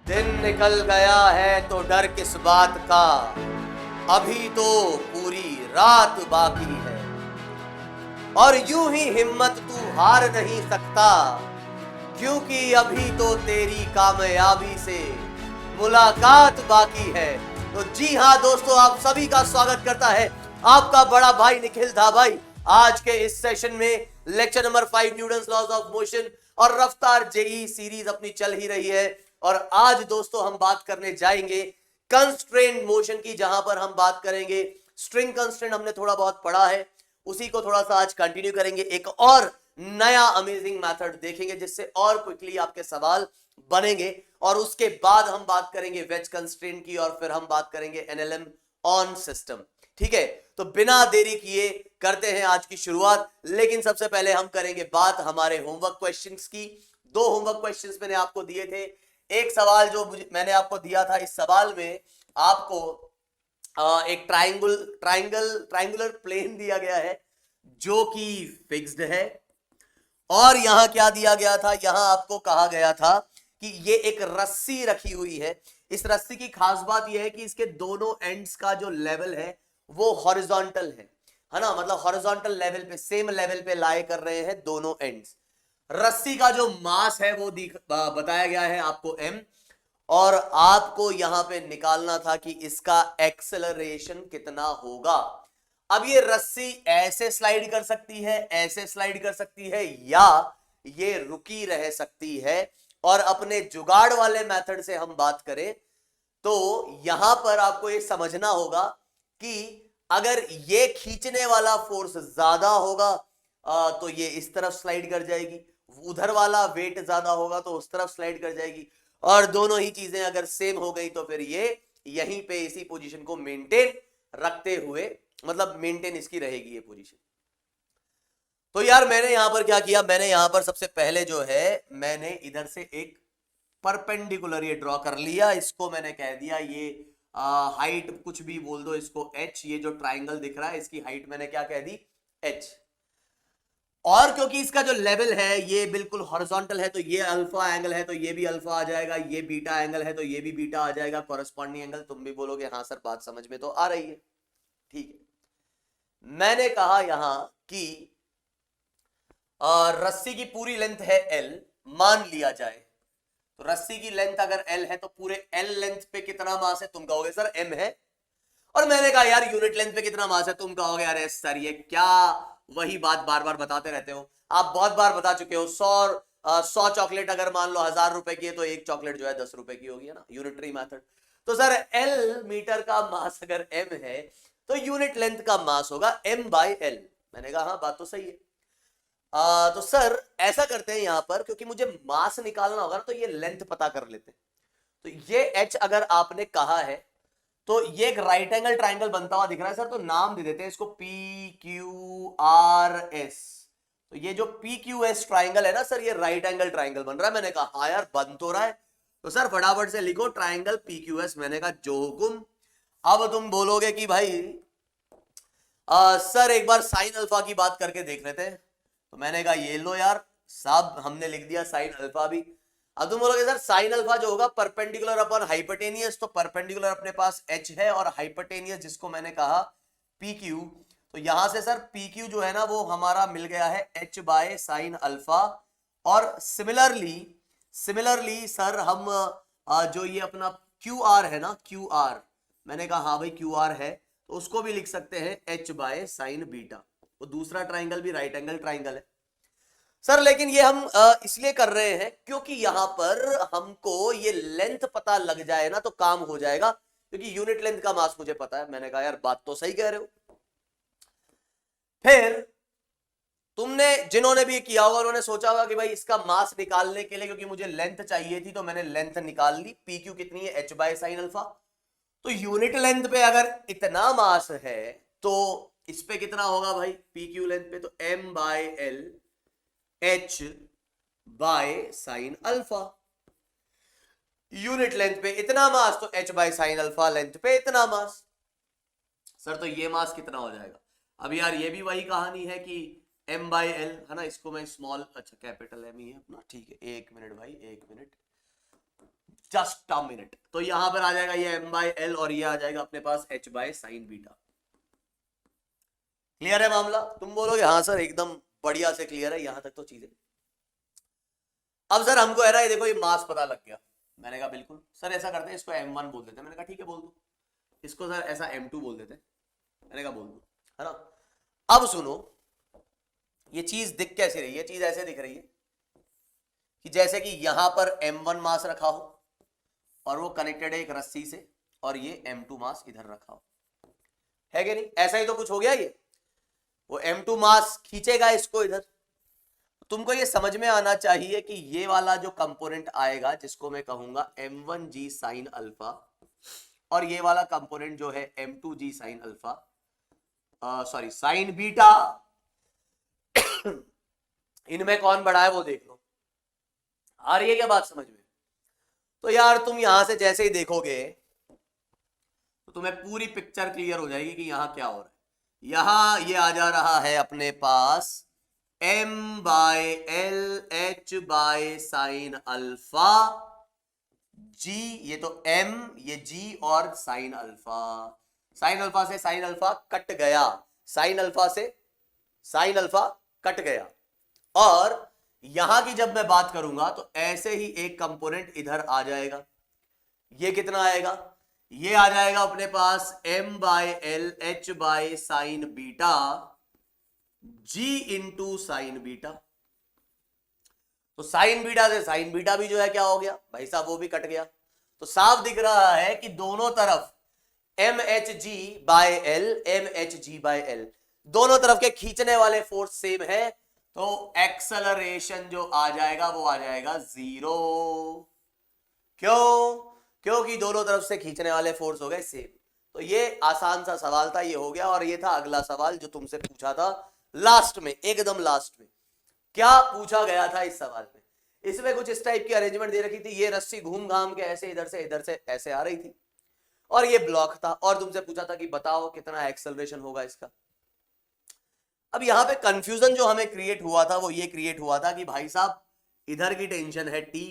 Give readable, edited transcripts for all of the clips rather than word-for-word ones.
दिन निकल गया है तो डर किस बात का, अभी तो पूरी रात बाकी है। और यूं ही हिम्मत तू हार नहीं सकता, क्योंकि अभी तो तेरी कामयाबी से मुलाकात बाकी है। तो जी हाँ दोस्तों, आप सभी का स्वागत करता है आपका बड़ा भाई निखिल धाबाई आज के इस सेशन में। Lecture number 5 Newton's laws of motion और रफ्तार जेई सीरीज अपनी चल ही रही है। और आज दोस्तों हम बात करने जाएंगे कंस्ट्रेंट मोशन की, जहां पर हम बात करेंगे स्ट्रिंग कंस्ट्रेंट। हमने थोड़ा बहुत पढ़ा है, उसी को थोड़ा सा आज कंटिन्यू करेंगे। एक और नया अमेजिंग मेथड देखेंगे जिससे और क्विकली आपके सवाल बनेंगे। और उसके बाद हम बात करेंगे वेज कंस्ट्रेंट की, और फिर हम बात करेंगे एनएलएम ऑन सिस्टम। ठीक है, तो बिना देरी किए करते हैं आज की शुरुआत। लेकिन सबसे पहले हम करेंगे बात हमारे होमवर्क क्वेश्चंस की। 2 होमवर्क क्वेश्चंस मैंने आपको दिए थे। एक सवाल जो मैंने आपको दिया था, इस सवाल में आपको एक ट्राइंगुलर प्लेन दिया गया है जो कि फिक्स्ड है। और यहां क्या दिया गया था, यहां आपको कहा गया था कि ये एक रस्सी रखी हुई है। इस रस्सी की खास बात यह है कि इसके दोनों एंड्स का जो लेवल है वो हॉरिजॉन्टल है ना, मतलब हॉरिजॉन्टल लेवल पे, सेम लेवल पे लाए कर रहे हैं दोनों एंड्स। रस्सी का जो मास है वो बताया गया है आपको m, और आपको यहां पे निकालना था कि इसका एक्सेलरेशन कितना होगा। अब ये रस्सी ऐसे स्लाइड कर सकती है, ऐसे स्लाइड कर सकती है, या ये रुकी रह सकती है। और अपने जुगाड़ वाले मेथड से हम बात करें तो यहां पर आपको ये समझना होगा कि अगर ये खींचने वाला फोर्स ज्यादा होगा तो ये इस तरफ स्लाइड कर जाएगी, उधर वाला वेट ज्यादा होगा तो उस तरफ स्लाइड कर जाएगी। और दोनों ही चीजें अगर सेम हो गई तो फिर ये यहीं पे इसी पोजीशन को मेंटेन रखते हुए, मतलब मेंटेन इसकी रहेगी ये पोजीशन। तो यार मैंने यहां पर क्या किया, मैंने यहां पर सबसे पहले जो है मैंने इधर से एक परपेंडिकुलर ये ड्रॉ कर लिया। इसको मैंने कह दिया ये हाइट कुछ भी बोल दो इसको h। ये जो ट्राइंगल दिख रहा है इसकी हाइट मैंने क्या कह दी, h। और क्योंकि इसका जो लेवल है ये बिल्कुल हॉरिजॉन्टल है तो ये अल्फा एंगल है तो ये भी अल्फा आ जाएगा, ये बीटा एंगल है तो ये भी बीटा आ जाएगा, कॉरेस्पॉन्डिंग एंगल। तुम भी बोलोगे हाँ सर बात समझ में तो आ रही है। ठीक है, मैंने कहा यहां कि रस्सी की पूरी लेंथ है l, मान लिया जाए तो रस्सी की लेंथ अगर l है तो पूरे l लेंथ पे कितना मास है, तुम कहोगे सर m है। और मैंने कहा यार यूनिट लेंथ पे कितना मास है, तुम कहोगे अरे सर ये क्या वही बात बार बार बताते रहते हो, आप बहुत बार बता चुके हो। 100 चॉकलेट अगर मान लो 1000 रुपए की है तो एक चॉकलेट जो है 10 रुपए की होगी, है ना, यूनिटरी मेथड। तो सर l मीटर का मास अगर m है तो यूनिट लेंथ का मास होगा m बाई l। मैंने कहा हाँ बात तो सही है। तो सर ऐसा करते हैं यहां पर, क्योंकि मुझे मास निकालना होगा ना तो ये लेंथ पता कर लेते हैं। तो ये h अगर आपने कहा है तो ये एक राइट एंगल ट्राइंगल बनता हुआ दिख रहा है सर, तो नाम दे देते हैं इसको PQRS। तो ये जो PQS ट्राइंगल है ना सर, ये राइट एंगल ट्राइंगल बन रहा है। मैंने कहा हाँ यार बन तो रहा है, तो सर फटाफट से लिखो ट्राइंगल PQS। मैंने कहा जो हुकुम। अब तुम बोलोगे कि भाई सर एक बार साइन अल्फा की बात करके देख लेते हैं। तो मैंने कहा ये लो यार साहब, हमने लिख दिया साइन अल्फा भी। अब तुम बोलोगे सर साइन अल्फा जो होगा परपेंडिकुलर अपॉन हाइपोटेनियस, तो परपेंडिकुलर अपने पास h है और हाइपोटेनियस जिसको मैंने कहा PQ। तो यहां से सर PQ जो है ना वो हमारा मिल गया है h बाय साइन अल्फा। और सिमिलरली सर हम जो ये अपना QR है ना, QR, मैंने कहा हाँ भाई QR है तो उसको भी लिख सकते हैं h बाय साइन बीटा। वो दूसरा ट्राइंगल भी राइट एंगल ट्राइंगल है सर। लेकिन ये हम इसलिए कर रहे हैं क्योंकि यहां पर हमको ये लेंथ पता लग जाए ना तो काम हो जाएगा, क्योंकि यूनिट लेंथ का मास मुझे पता है। मैंने कहा यार बात तो सही कह रहे हो। फिर तुमने जिन्होंने भी किया होगा उन्होंने सोचा होगा कि भाई इसका मास निकालने के लिए, क्योंकि मुझे लेंथ चाहिए थी तो मैंने लेंथ निकाल ली। PQ कितनी है, h बाय साइन अल्फा। तो यूनिट लेंथ पे अगर इतना मास है तो इस पे कितना होगा भाई, PQ लेंथ पे, तो m by l h by sine alpha. Unit length पे इतना मास तो h by sine alpha length पे इतना मास। सर तो ये मास कितना हो जाएगा। अब यार ये भी वही कहानी है कि m बाय l है ना, इसको मैं स्मॉल, अच्छा कैपिटल M ही है अपना, ठीक है। एक मिनट भाई, एक मिनट। Just a minute. तो यहां पर आ जाएगा ये m/l और ये आ जाएगा अपने पास h/sin बीटा। क्लियर है मामला? तुम बोलोगे हाँ सर एकदम बढ़िया से क्लियर है, यहां तक तो चीजें। अब सर हमको है ना, ये देखो ये मास पता लग गया। मैंने कहा बिल्कुल सर, ऐसा करते हैं इसको m1 बोल देते हैं। मैंने कहा ठीक है बोल दो। इसको सर ऐसा m2 बोल देते हैं। मैंने कहा बोल दो, है ना। अब सुनो, ये चीज दिख कैसे रही है? चीज ऐसे दिख रही है कि जैसे कि यहां पर m1 मास रखा हो और वो कनेक्टेड है एक रस्सी से, और ये m2 मास इधर रखा हो, है कि नहीं? ऐसा ही तो कुछ हो गया। ये वो m2 मास खींचेगा इसको इधर। तुमको ये समझ में आना चाहिए कि ये वाला जो कंपोनेंट आएगा जिसको मैं कहूंगा m1g साइन अल्फा, और ये वाला कंपोनेंट जो है m2g sine alpha, sorry sine beta, इनमें कौन बड़ा है वो देख लो। आ रही है क्या बात समझ में? तो यार तुम यहां से जैसे ही देखोगे तो तुम्हें पूरी पिक्चर क्लियर हो जाएगी कि यहां क्या हो रहा है। यहां ये आ जा रहा है अपने पास m/l h/sin अल्फा g, ये तो m, ये g और साइन अल्फा। साइन अल्फा से साइन अल्फा कट गया, साइन अल्फा से साइन अल्फा कट गया। और यहां की जब मैं बात करूंगा तो ऐसे ही एक कंपोनेंट इधर आ जाएगा। ये कितना आएगा? ये आ जाएगा अपने पास m/l h/sin beta g into sine beta. तो साइन बीटा से साइन बीटा भी जो है क्या हो गया भाई साहब, वो भी कट गया। तो साफ दिख रहा है कि दोनों तरफ mhg/l mhg/l दोनों तरफ के खींचने वाले फोर्स सेम है, तो एक्सेलरेशन जो आ जाएगा वो आ जाएगा 0। क्यों? क्योंकि दोनों तरफ से खींचने वाले फोर्स हो गए सेम। तो ये आसान सा सवाल था, ये हो गया। और ये था अगला सवाल जो तुमसे पूछा था लास्ट में, एकदम लास्ट में। क्या पूछा गया था इस सवाल में? इसमें कुछ इस टाइप की अरेंजमेंट दे रखी थी। ये रस्सी घूम घाम के ऐसे इधर से ऐसे आ रही थी, और ये ब्लॉक था, और तुमसे पूछा था कि बताओ कितना एक्सेलरेशन होगा इसका। अब यहां पे कंफ्यूजन जो हमें क्रिएट हुआ था वो ये क्रिएट हुआ था कि भाई साहब इधर की टेंशन है T,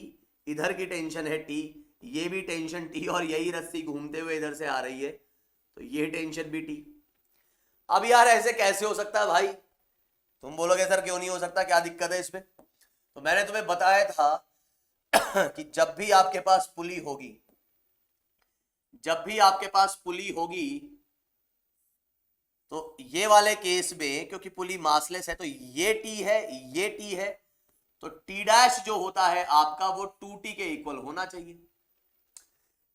इधर की टेंशन है T, ये भी टेंशन T, और यही रस्सी घूमते हुए इधर से आ रही है, तो ये टेंशन भी T। अब यार ऐसे कैसे हो सकता है भाई? तुम बोलोगे सर क्यों नहीं हो सकता, क्या दिक्कत है इसमें? तो मैंने तुम्हें बताया था कि जब भी आपके पास पुली होगी, जब भी आपके पास पुली होगी, तो ये वाले केस में क्योंकि पुली मासलेस है तो ये T है, ये T है, तो T डैश जो होता है आपका वो 2T के इक्वल होना चाहिए।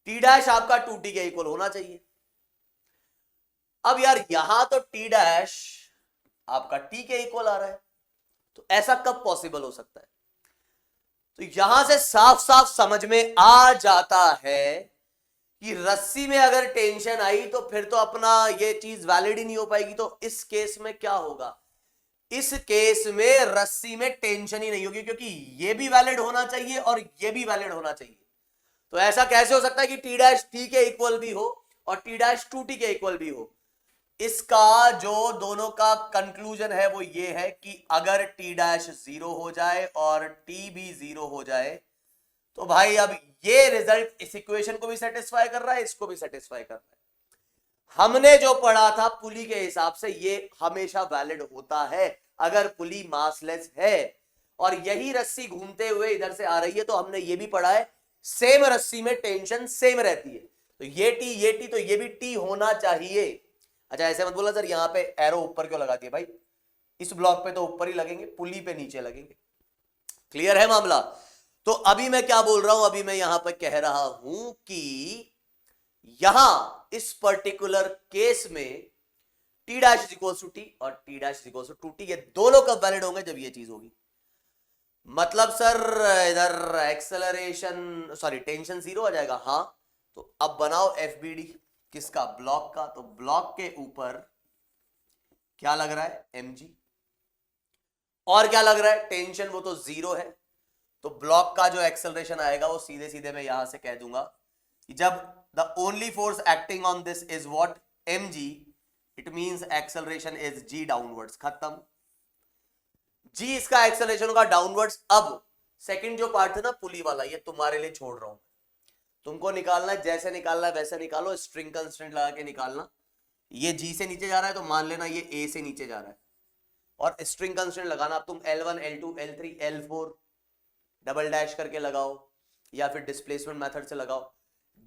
T डैश आपका 2T के इक्वल होना चाहिए। अब यार यहां तो T डैश आपका T के इक्वल आ रहा है, तो ऐसा कब पॉसिबल हो सकता है? तो यहां से साफ साफ समझ में आ जाता है कि रस्सी में अगर टेंशन आई तो फिर तो अपना ये चीज वैलिड ही नहीं हो पाएगी। तो इस केस में क्या होगा? इस केस में रस्सी में टेंशन ही नहीं होगी, क्योंकि ये भी वैलिड होना चाहिए और ये भी वैलिड होना चाहिए। तो ऐसा कैसे हो सकता है कि T डैश T के इक्वल भी हो और T डैश 2T के इक्वल भी हो? इसका जो दोनों का कंक्लूजन है वो ये है कि अगर T डैश 0 हो जाए और T भी 0 हो जाए तो भाई अब ये रिजल्ट इस इक्वेशन को भी सेटिस्फाई कर रहा है, इसको भी सेटिस्फाई कर रहा है। हमने जो पढ़ा था पुली के हिसाब से ये हमेशा वैलिड होता है अगर पुली मासलेस है, और यही रस्सी घूमते हुए इधर से आ रही है, तो हमने ये भी पढ़ा है सेम रस्सी में टेंशन सेम रहती है। तो ये T तो ये भी T होना चाहिए। अच्छा ऐसे मत बोला सर यहां पे एरो ऊपर क्यों लगा दिया? भाई इस ब्लॉक पे तो ऊपर ही लगेंगे, पुली पे नीचे लगेंगे। क्लियर है मामला? तो अभी मैं क्या बोल रहा हूं? अभी मैं यहां पर कह रहा हूं कि यहां इस पर्टिकुलर केस में T dash is equal to T और T dash is equal to 2T, ये दोनों कब वैलिड होंगे? जब ये चीज होगी। मतलब सर इधर एक्सेलरेशन सॉरी टेंशन 0 आ जाएगा। हाँ, तो अब बनाओ FBD किसका? ब्लॉक का। तो ब्लॉक के ऊपर क्या लग रहा है? mg। और क्या लग रहा है? टेंशन, वो तो 0 है। तो ब्लॉक का जो एक्सेलरेशन आएगा वो सीधे सीधे मैं यहां से कह दूंगा कि जब the only force acting on this is what? mg, it means acceleration is g downwards. खत्म। g इसका एक्सेलरेशन होगा डाउनवर्ड्स। अब सेकंड जो पार्ट है ना पुली वाला, ये तुम्हारे लिए छोड़ रहा हूं। तुमको निकालना है, जैसे निकालना है वैसे निकालो, स्ट्रिंग कंस्ट्रेंट लगा के निकालना। ये जी से नीचे जा रहा है तो मान लेना ये ए से नीचे जा रहा है, और स्ट्रिंग कंस्ट्रेंट लगाना। अब तुम L1 L2 L3 L4 double dash करके लगाओ या फिर डिस्प्लेसमेंट मेथड से लगाओ,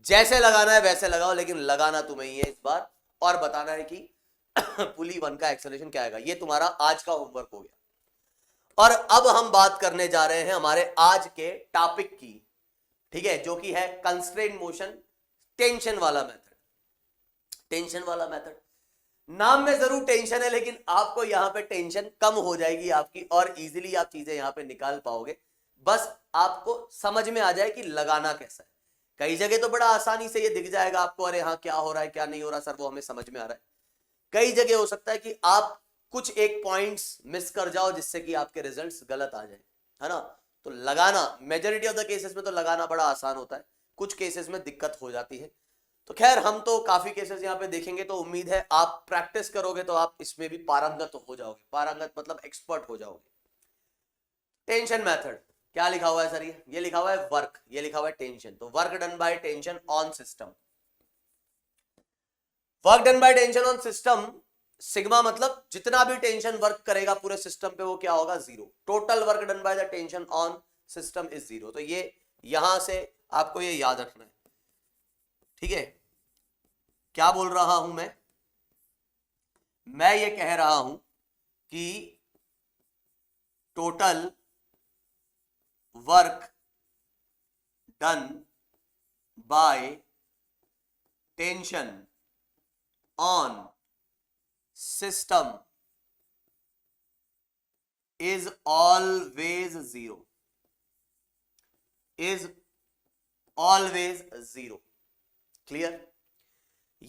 जैसे लगाना है वैसे लगाओ, लेकिन लगाना तुम्हें ही है इस बार, और बताना है कि पुली 1 का एक्सेलरेशन क्या आएगा। ये तुम्हारा आज का होमवर्क हो गया। और अब हम बात करने जा रहे हैं हमारे आज के टॉपिक की, ठीक है, जो कि है कंस्ट्रेंट मोशन, टेंशन वाला मेथड। टेंशन वाला मेथड, नाम में जरूर टेंशन है, लेकिन आपको यहां पे टेंशन कम हो जाएगी आपकी, और इजीली आप चीजें यहां पे निकाल पाओगे। बस आपको समझ में आ जाए कि लगाना कैसा है। कई जगह तो बड़ा आसानी से ये दिख जाएगा आपको, अरे हाँ क्या हो रहा है क्या नहीं हो रहा सर, वो हमें समझ में आ रहा है। कई जगह हो सकता है कि आप कुछ एक पॉइंट्स मिस कर जाओ जिससे कि आपके रिजल्ट्स गलत आ जाए, है ना। तो लगाना मेजॉरिटी ऑफ द केसेस में तो लगाना बड़ा आसान होता है, कुछ केसेस में दिक्कत हो जाती है। तो खैर हम तो काफी केसेस यहाँ पे देखेंगे, तो उम्मीद है आप प्रैक्टिस करोगे तो आप इसमें भी पारंगत हो जाओगे। पारंगत मतलब एक्सपर्ट हो जाओगे। टेंशन मेथड क्या लिखा हुआ है सर? ये लिखा हुआ है वर्क, ये लिखा हुआ है टेंशन। तो work done by tension on system, work done by tension on system, sigma मतलब जितना भी टेंशन वर्क करेगा पूरे सिस्टम पे वो क्या होगा? Zero. Total work done by the tension on system is zero. तो ये यहां से आपको ये याद रखना है, ठीक है। क्या बोल रहा हूं मैं ये कह रहा हूं कि total work done by tension on system is always zero, is always zero। Clear?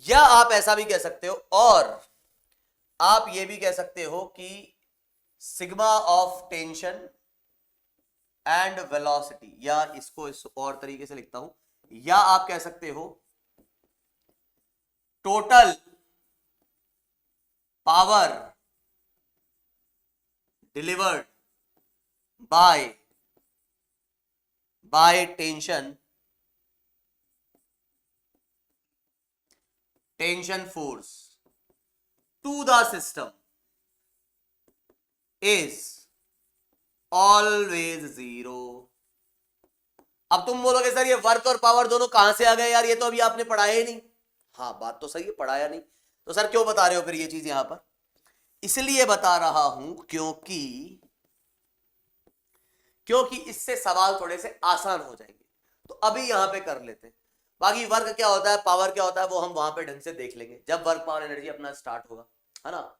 या आप ऐसा भी कह सकते हो, और आप ये भी कह सकते हो कि sigma of tension and velocity, या इसको इस और तरीके से लिखता हूं, या आप कह सकते हो total power delivered by tension force to the system is always zero। अब तुम बोलोगे सर ये वर्क और पावर दोनों कहां से आ गए यार, ये तो अभी आपने पढ़ाया ही नहीं। हाँ बात तो सही है, पढ़ाया नहीं, तो सर क्यों बता रहे हो फिर ये चीज यहां पर? इसलिए बता रहा हूं क्योंकि इससे सवाल थोड़े से आसान हो जाएंगे। तो अभी यहां पे कर लेते हैं, बाकी वर्क क्या होता है पावर क्या होता है वो हम वहां पे ढंग से देख लेंगे जब वर्क पावर एनर्जी अपना स्टार्ट होगा, है ना,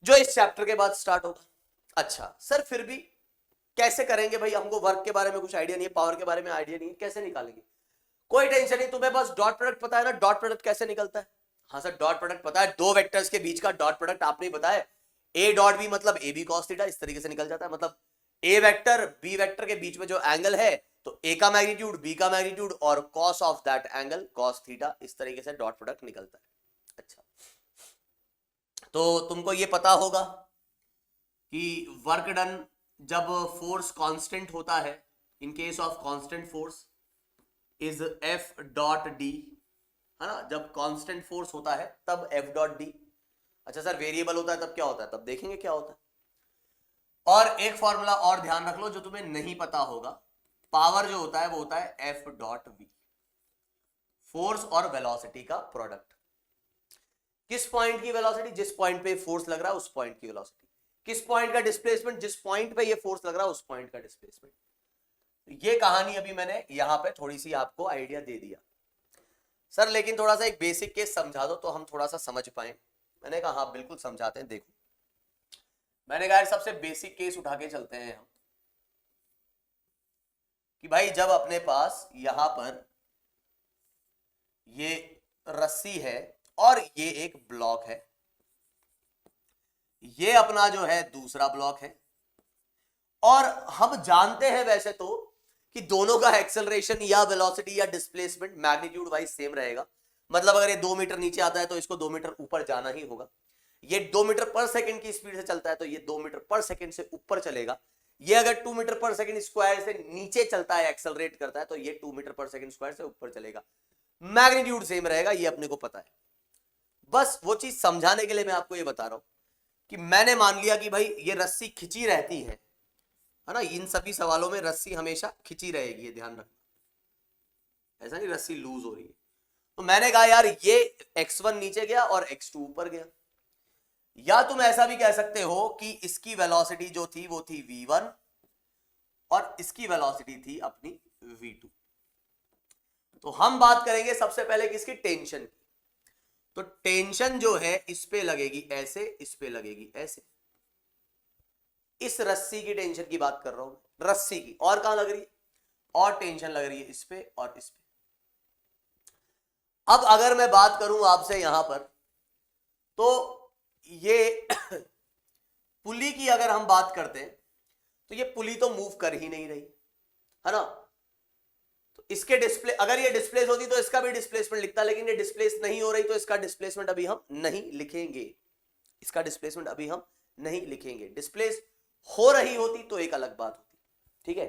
जो इस चैप्टर के बाद स्टार्ट होगा। अच्छा सर फिर भी कैसे करेंगे भाई, हमको वर्क के बारे में कुछ आइडिया नहीं है, पावर के बारे में आइडिया नहीं है, कैसे निकालेंगे? कोई टेंशन नहीं, तुम्हें बस डॉट प्रोडक्ट पता है ना, डॉट प्रोडक्ट कैसे निकलता है? हाँ सर डॉट प्रोडक्ट पता है, दो वेक्टर्स के बीच का डॉट प्रोडक्ट आपने बताया, ए डॉट बी मतलब ए बी कॉस थीटा, इस तरीके से निकल जाता है। मतलब ए वेक्टर बी वेक्टर के बीच में जो एंगल है तो ए का मैग्नीट्यूड बी का मैग्नीट्यूड और cos of that angle cos theta, इस तरीके से डॉट प्रोडक्ट निकलता है। अच्छा तो तुमको ये पता होगा कि वर्क डन जब फोर्स कांस्टेंट होता है, in case of constant force is F dot D, है ना, जब कांस्टेंट फोर्स होता है तब एफ डॉट डी। अच्छा सर वेरिएबल होता है तब क्या होता है? तब देखेंगे क्या होता है। और एक फॉर्मूला और ध्यान रख लो जो तुम्हें नहीं पता होगा, पावर जो होता है वो होता है एफ डॉट वी, फोर्स और वेलोसिटी का प्रोडक्ट। किस पॉइंट की वेलोसिटी? जिस पॉइंट पे फोर्स लग रहा है उस पॉइंट की वेलोसिटी। किस पॉइंट का डिस्प्लेसमेंट? जिस पॉइंट पे ये फोर्स लग रहा है उस पॉइंट का डिस्प्लेसमेंट। ये कहानी अभी मैंने यहां पे थोड़ी सी आपको आइडिया दे दिया सर, लेकिन थोड़ा सा एक बेसिक केस समझा दो तो हम थोड़ा सा समझ पाए। मैंने कहा हाँ बिल्कुल समझाते हैं। देखो मैंने कहा सबसे बेसिक केस उठा के चलते हैं हम कि भाई जब अपने पास यहां पर ये रस्सी है और ये एक ब्लॉक है, ये अपना जो है दूसरा ब्लॉक है, और हम जानते हैं वैसे तो कि दोनों का एक्सेलरेशन या वेलोसिटी या डिस्प्लेसमेंट मैग्नीट्यूड वाइज सेम रहेगा। मतलब अगर ये 2 मीटर नीचे आता है तो इसको 2 मीटर ऊपर जाना ही होगा। ये 2 मीटर पर सेकंड की स्पीड से चलता है तो ये 2 मीटर पर सेकंड से ऊपर चलेगा। ये अगर 2 मीटर पर सेकंड स्क्वायर से नीचे चलता है, एक्सेलरेट करता है, तो ये 2 मीटर पर सेकंड स्क्वायर से ऊपर चलेगा, मैग्नीट्यूड सेम रहेगा, ये अपने को पता है। बस वो चीज समझाने के लिए मैं आपको ये बता रहा हूं कि मैंने मान लिया कि भाई ये रस्सी खिंची रहती है ना, इन सभी सवालों में रस्सी हमेशा खिंची रहेगी, ये ध्यान रखना, ऐसा नहीं रस्सी लूज हो रही है। तो मैंने कहा यार ये x1 नीचे गया और x2 ऊपर गया, या तुम ऐसा भी कह सकते हो कि इसकी वेलोसिटी जो थी वो थी v1 और इसकी वेलोसिटी थी अपनी v2। तो हम बात करेंगे सबसे पहले किसकी, टेंशन की। तो टेंशन जो है इस पे लगेगी ऐसे, इस पे लगेगी ऐसे, इस रस्सी की टेंशन की बात कर रहा हूं, रस्सी की। और कहां लग रही है, और टेंशन लग रही है इस पे और इस पे। अब अगर मैं बात करूं आपसे यहां पर, तो ये पुली की अगर हम बात करते हैं तो ये पुली तो मूव कर ही नहीं रही है ना, तो इसके डिस्प्ले, अगर ये डिस्प्लेस होती तो इसका भी डिस्प्लेसमेंट लिखता, लेकिन ये डिस्प्लेस नहीं हो रही तो इसका डिस्प्लेसमेंट अभी हम नहीं लिखेंगे, इसका डिस्प्लेसमेंट अभी हम नहीं लिखेंगे। डिस्प्लेस हो रही होती तो एक अलग बात होती, ठीक है।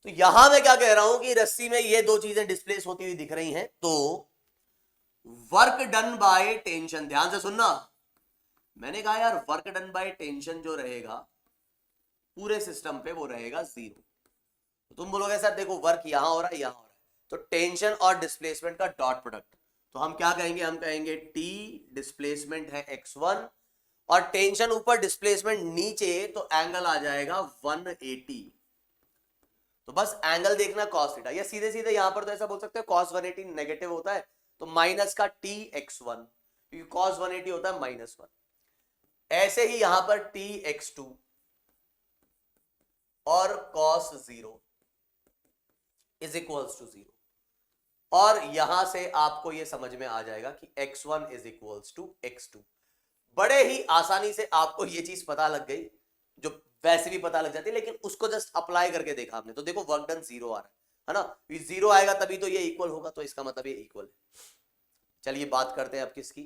तो यहां मैं क्या कह रहा हूं कि रस्सी में ये दो चीजें डिस्प्लेस होती हुई दिख रही हैं, तो वर्क डन बाय टेंशन, ध्यान से सुनना, मैंने कहा यार वर्क डन बाय टेंशन जो रहेगा पूरे सिस्टम पे वो रहेगा 0। तो तुम बोलोगे सर देखो वर्क यहां हो रहा है, यहां हो रहा है, तो टेंशन और डिस्प्लेसमेंट का डॉट प्रोडक्ट, तो हम क्या कहेंगे, हम कहेंगे T डिस्प्लेसमेंट है x1 और टेंशन ऊपर डिस्प्लेसमेंट नीचे, तो एंगल आ जाएगा 180। तो बस एंगल देखना cos थीटा, या सीधे सीधे यहां पर तो ऐसा बोल सकते हो cos 180 नेगेटिव होता है तो माइनस का Tx1, क्योंकि cos 180 होता है -1। ऐसे ही यहां पर Tx2 और cos 0 इज इक्वल्स टू 0, और यहां से आपको यह समझ में आ जाएगा कि x1 is equals to x2। बड़े ही आसानी से आपको यह चीज पता लग गई, जो वैसे भी पता लग जाती है, लेकिन उसको जस्ट अप्लाई करके देखा आपने, तो देखो वर्क डन 0 आ रहा है ना, 0 आएगा तभी तो ये इक्वल होगा, तो इसका मतलब ये इक्वल है। चलिए बात करते हैं अब किसकी,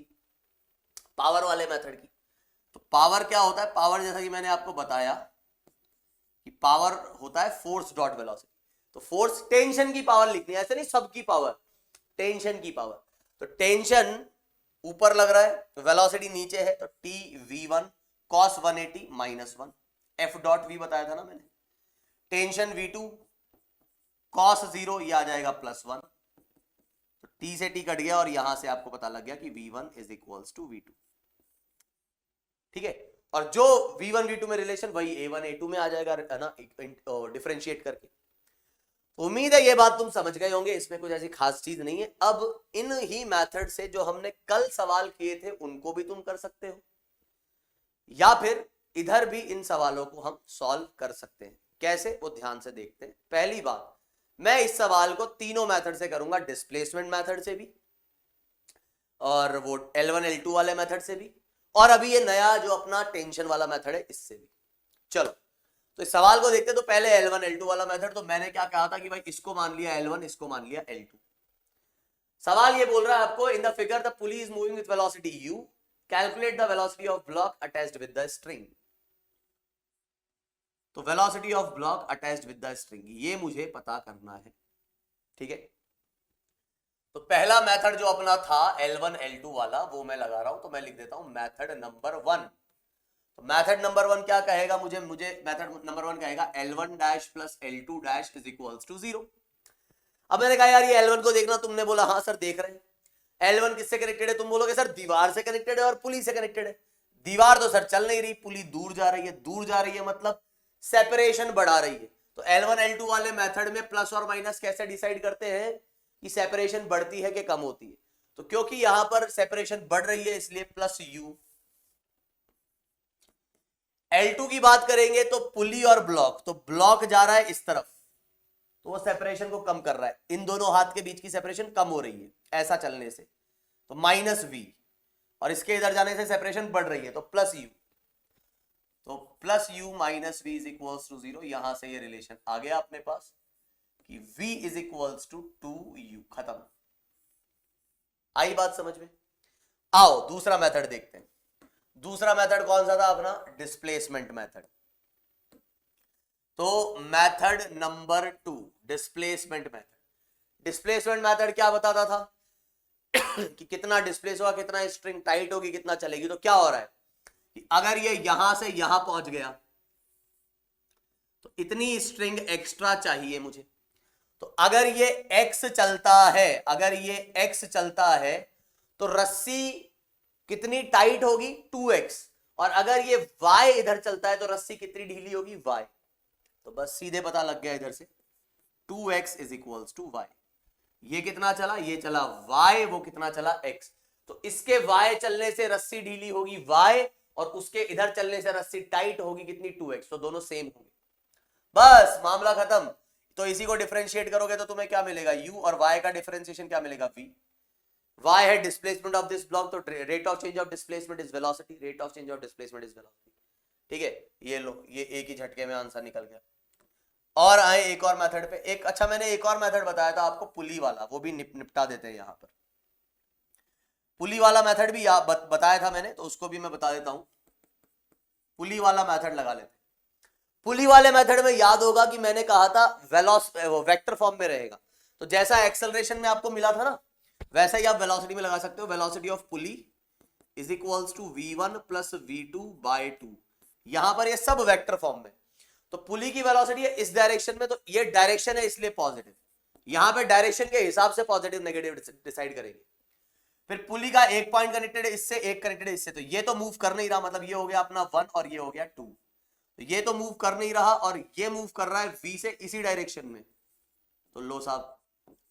पावर वाले मेथड की। तो पावर क्या होता है, पावर जैसा कि मैंने आपको बताया कि पावर होता है फोर्स डॉट वेलोसिटी। तो फोर्स टेंशन की पावर लिखनी है, ऐसे नहीं सबकी पावर, टेंशन की पावर। तो टेंशन ऊपर लग रहा है तो वेलोसिटी नीचे है, तो T v1 cos 180 -1, F dot v बताया था ना मैंने। टेंशन v2 cos 0 ये आ जाएगा +1, तो T से T कट गया और यहां से आपको पता लग गया कि v1 is equals to v2, ठीक है। और जो v1 v2 में रिलेशन वही a1 a2 में आ जाएगा ना, डिफरेंशिएट करके। उम्मीद है ये बात तुम समझ गए होंगे, इसमें कुछ ऐसी खास चीज नहीं है। अब इन ही मेथड से जो हमने कल सवाल किए थे उनको भी तुम कर सकते हो, या फिर इधर भी इन सवालों को हम सॉल्व कर सकते हैं। कैसे, वो ध्यान से देखते हैं। पहली बात, मैं इस सवाल को तीनों मेथड से करूंगा, डिस्प्लेसमेंट मेथड से भी, और वो L1 L2 वाले मेथड से भी, और अभी ये नया जो अपना टेंशन वाला मेथड है इससे भी। चलो तो इस सवाल को देखते हैं। तो पहले L1 L2 वाला मेथड, तो मैंने क्या कहा था कि भाई इसको मान लिया L1, इसको मान लिया L2। सवाल ये बोल रहा है आपको, in the figure the pulley is moving with velocity u, calculate the velocity of block attached with the string. तो velocity of block attached with the string ये मुझे पता करना है, ठीक है। तो पहला मेथड जो अपना था L1 L2 वाला वो मैं लगा रहा हूं, तो मैं लिख देता हूं मेथड नंबर 1। तो मेथड नंबर 1 क्या कहेगा, मुझे मेथड नंबर 1 कहेगा L1 dash plus L2 dash is equals to 0। अब मैंने कहा यार ये L1 को देखना, तुमने बोला हाँ सर देख रहे हैं। L1 किससे कनेक्टेड है, तुम बोलोगे सर दीवार से कनेक्टेड है और पुली से कनेक्टेड है। दीवार तो सर चल नहीं रही, पुली दूर जा रही है, दूर जा रही है मतलब सेपरेशन बढ़ा रही है। तो L1 L2 वाले मेथड में प्लस और माइनस कैसे डिसाइड करते हैं कि सेपरेशन बढ़ती है कि कम होती है। तो क्योंकि यहां पर सेपरेशन बढ़ रही है इसलिए प्लस u। L2 की बात करेंगे तो पुली और ब्लॉक, तो ब्लॉक जा रहा है इस तरफ तो वो सेपरेशन को कम कर रहा है, इन दोनों हाथ के बीच की सेपरेशन कम हो रही है ऐसा चलने से, तो -v, और इसके इधर जाने से सेपरेशन बढ़ रही है तो +u। तो +u - v is equals to 0। यहां से ये रिलेशन आ गया अपने पास कि v is equals to 2u। खत्म, आई बात समझ में। आओ दूसरा मेथड देखते हैं। दूसरा मेथड कौन सा था अपना, डिस्प्लेसमेंट मेथड। तो method number 2 displacement method. Displacement method क्या बताता था कि कितना डिस्प्लेस होगा, कितना स्ट्रिंग टाइट होगी, कितना चलेगी। तो क्या हो रहा है कि अगर ये यहां से यहां पहुंच गया तो इतनी स्ट्रिंग एक्स्ट्रा चाहिए मुझे। तो अगर ये x चलता है, अगर ये x चलता है तो रस्सी कितनी टाइट होगी 2x, और अगर ये y इधर चलता है तो रस्सी कितनी ढीली होगी y। तो बस सीधे पता लग गया इधर से 2x is equals to y। ये कितना चला, ये चला y, वो कितना चला x। तो इसके y चलने से रस्सी ढीली होगी y, और उसके इधर चलने से रस्सी टाइट होगी कितनी 2x। तो दोनों सेम होंगे, बस मामला खत्म। तो इसी को डिफरेंशिएट करोगे तो तुम्हें क्या मिलेगा, u, और y का डिफरेंशिएशन क्या मिलेगा v। y है डिस्प्लेसमेंट ऑफ दिस ब्लॉक, तो rate of change of displacement is velocity, rate of change of displacement is velocity. ठीक है, ये लो, ये एक ही झटके में आंसर निकल गया। और आए एक और मेथड पे। एक अच्छा मैंने एक और मेथड बताया था आपको पुली वाला, वो भी निपटा देते हैं यहां पर। पुली वाला मेथड भी बताया था मैंने, तो उसको भी मैं बता देता हूं। पुली वाला मेथड लगा लेते हैं। पुली वाले मेथड में याद होगा कि मैंने कहा था वेक्टर फॉर्म में रहेगा। तो जैसा एक्सेलरेशन में आपको मिला था ना, वैसा ही आप वेलोसिटी में लगा सकते हो। Velocity of pulley is equals to v1 plus v2 by 2। यहां पर ये सब वेक्टर फॉर्म में। तो पुली की वेलोसिटी है इस डायरेक्शन में, तो ये डायरेक्शन है इसलिए पॉजिटिव। यहां पे डायरेक्शन के हिसाब से पॉजिटिव नेगेटिव डिसाइड करेंगे। फिर पुली का एक पॉइंट कनेक्टेड है इससे, एक कनेक्टेड है इससे, तो ये तो मूव कर नहीं रहा, मतलब ये हो गया अपना 1 और ये हो गया 2। तो ये तो मूव कर नहीं रहा और ये मूव कर रहा है v से इसी डायरेक्शन में। तो लो साहब,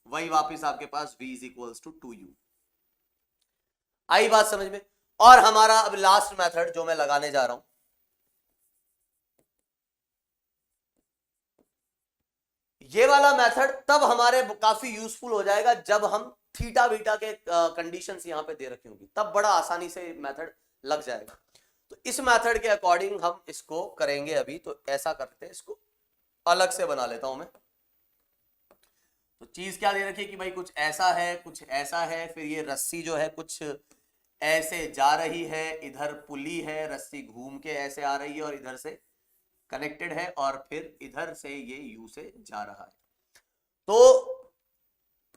वही वापस आपके पास v is equals to 2u। आई बात समझ में। और हमारा अब लास्ट मेथड जो मैं लगाने जा रहा हूं, ये वाला मेथड तब हमारे काफी यूजफुल हो जाएगा जब हम थीटा बीटा के कंडीशंस यहां पे दे रखी होंगी, तब बड़ा आसानी से मेथड लग जाएगा। तो इस मेथड के अकॉर्डिंग हम इसको करेंगे अभी। तो ऐसा करते हैं, इसको अलग से बना लेता हूं मैं। तो चीज क्या दे रखी है कि भाई कुछ ऐसा है, कुछ ऐसा है, फिर ये रस्सी जो है कुछ ऐसे जा रही है, इधर पुली है, रस्सी घूम के ऐसे आ रही है और इधर से कनेक्टेड है, और फिर इधर से ये यू से जा रहा है। तो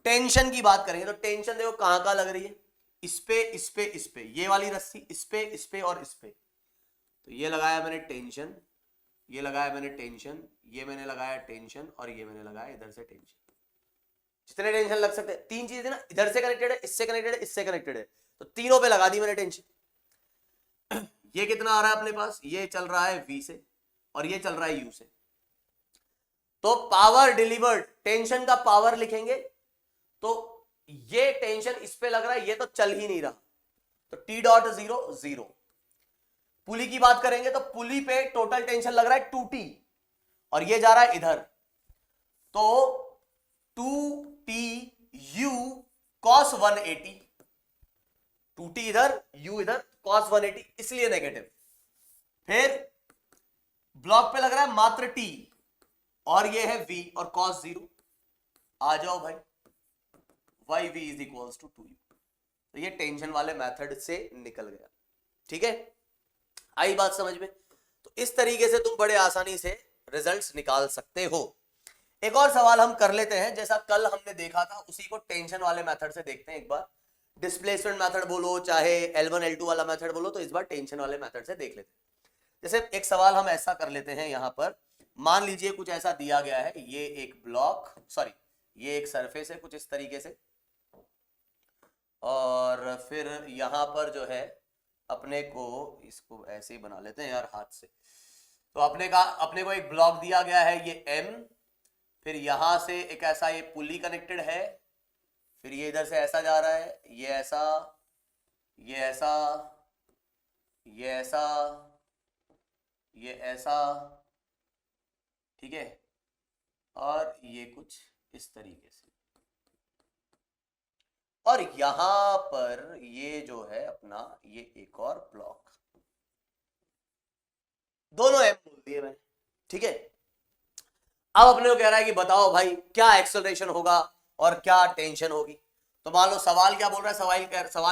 टेंशन की बात करेंगे तो टेंशन देखो कहां कहां लग रही है, इस पे, इस पे, इस पे, ये वाली रस्सी इस पे और इस पे। तो ये लगाया मैंने टेंशन, ये लगाया मैंने टेंशन, ये मैंने लगाया टेंशन, और ये मैंने लगाया इधर से टेंशन। जितने टेंशन लग सकते हैं, तीन चीजें ना, इधर से कनेक्टेड है, इससे कनेक्टेड है, इससे कनेक्टेड है, तो तीनों पे लगा दी मैंने टेंशन। ये कितना आ रहा है अपने पास, ये चल रहा है v से और ये चल रहा है u से। तो पावर डिलीवर्ड, टेंशन का पावर लिखेंगे तो ये टेंशन इस पे लग रहा है, ये तो चल ही नहीं रहा, तो T डॉट 0 0। पुली की बात करेंगे तो पुली पे टोटल टेंशन लग रहा है 2T और ये जा रहा है इधर, तो 2TU cos 180, 2T इधर, U इधर, cos 180, इसलिए नेगेटिव। फिर ब्लॉक पे लग रहा है मात्र T और ये है V और cos 0। आ जाओ भाई, YV is equals to 2U। तो ये टेंशन वाले मेथड से निकल गया। ठीक है, आई बात समझ में। तो इस तरीके से तुम बड़े आसानी से रिजल्ट्स निकाल सकते हो। एक और सवाल हम कर लेते हैं, जैसा कल हमने देखा था उसी को टेंशन वाले मेथड से देखते हैं एक बार। डिस्प्लेसमेंट मेथड बोलो चाहे L1 L2 वाला मेथड बोलो, तो इस बार टेंशन वाले मेथड से देख लेते हैं। जैसे एक सवाल हम ऐसा कर लेते हैं, यहां पर मान लीजिए कुछ ऐसा दिया गया है, ये एक ब्लॉक, सॉरी ये एक सरफेस है कुछ इस तरीके से, और फिर यहां पर जो है अपने को, इसको ऐसे ही बना लेते हैं यार हाथ से। तो अपने को एक ब्लॉक दिया गया है ये M, फिर यहां से एक ऐसा ये पुली कनेक्टेड है, फिर ये इधर से ऐसा जा रहा है, ये ऐसा, ये ऐसा, ये ऐसा, ये ऐसा, ठीक है, और ये कुछ इस तरीके से, और यहां पर ये जो है अपना ये एक और ब्लॉक, दोनों M बोल दिए मैंने। ठीक है, अब अपने को कह रहा है कि बताओ भाई क्या एक्सेलरेशन होगा और क्या टेंशन होगी। तो मान लो सवाल क्या बोल रहा है, सवाल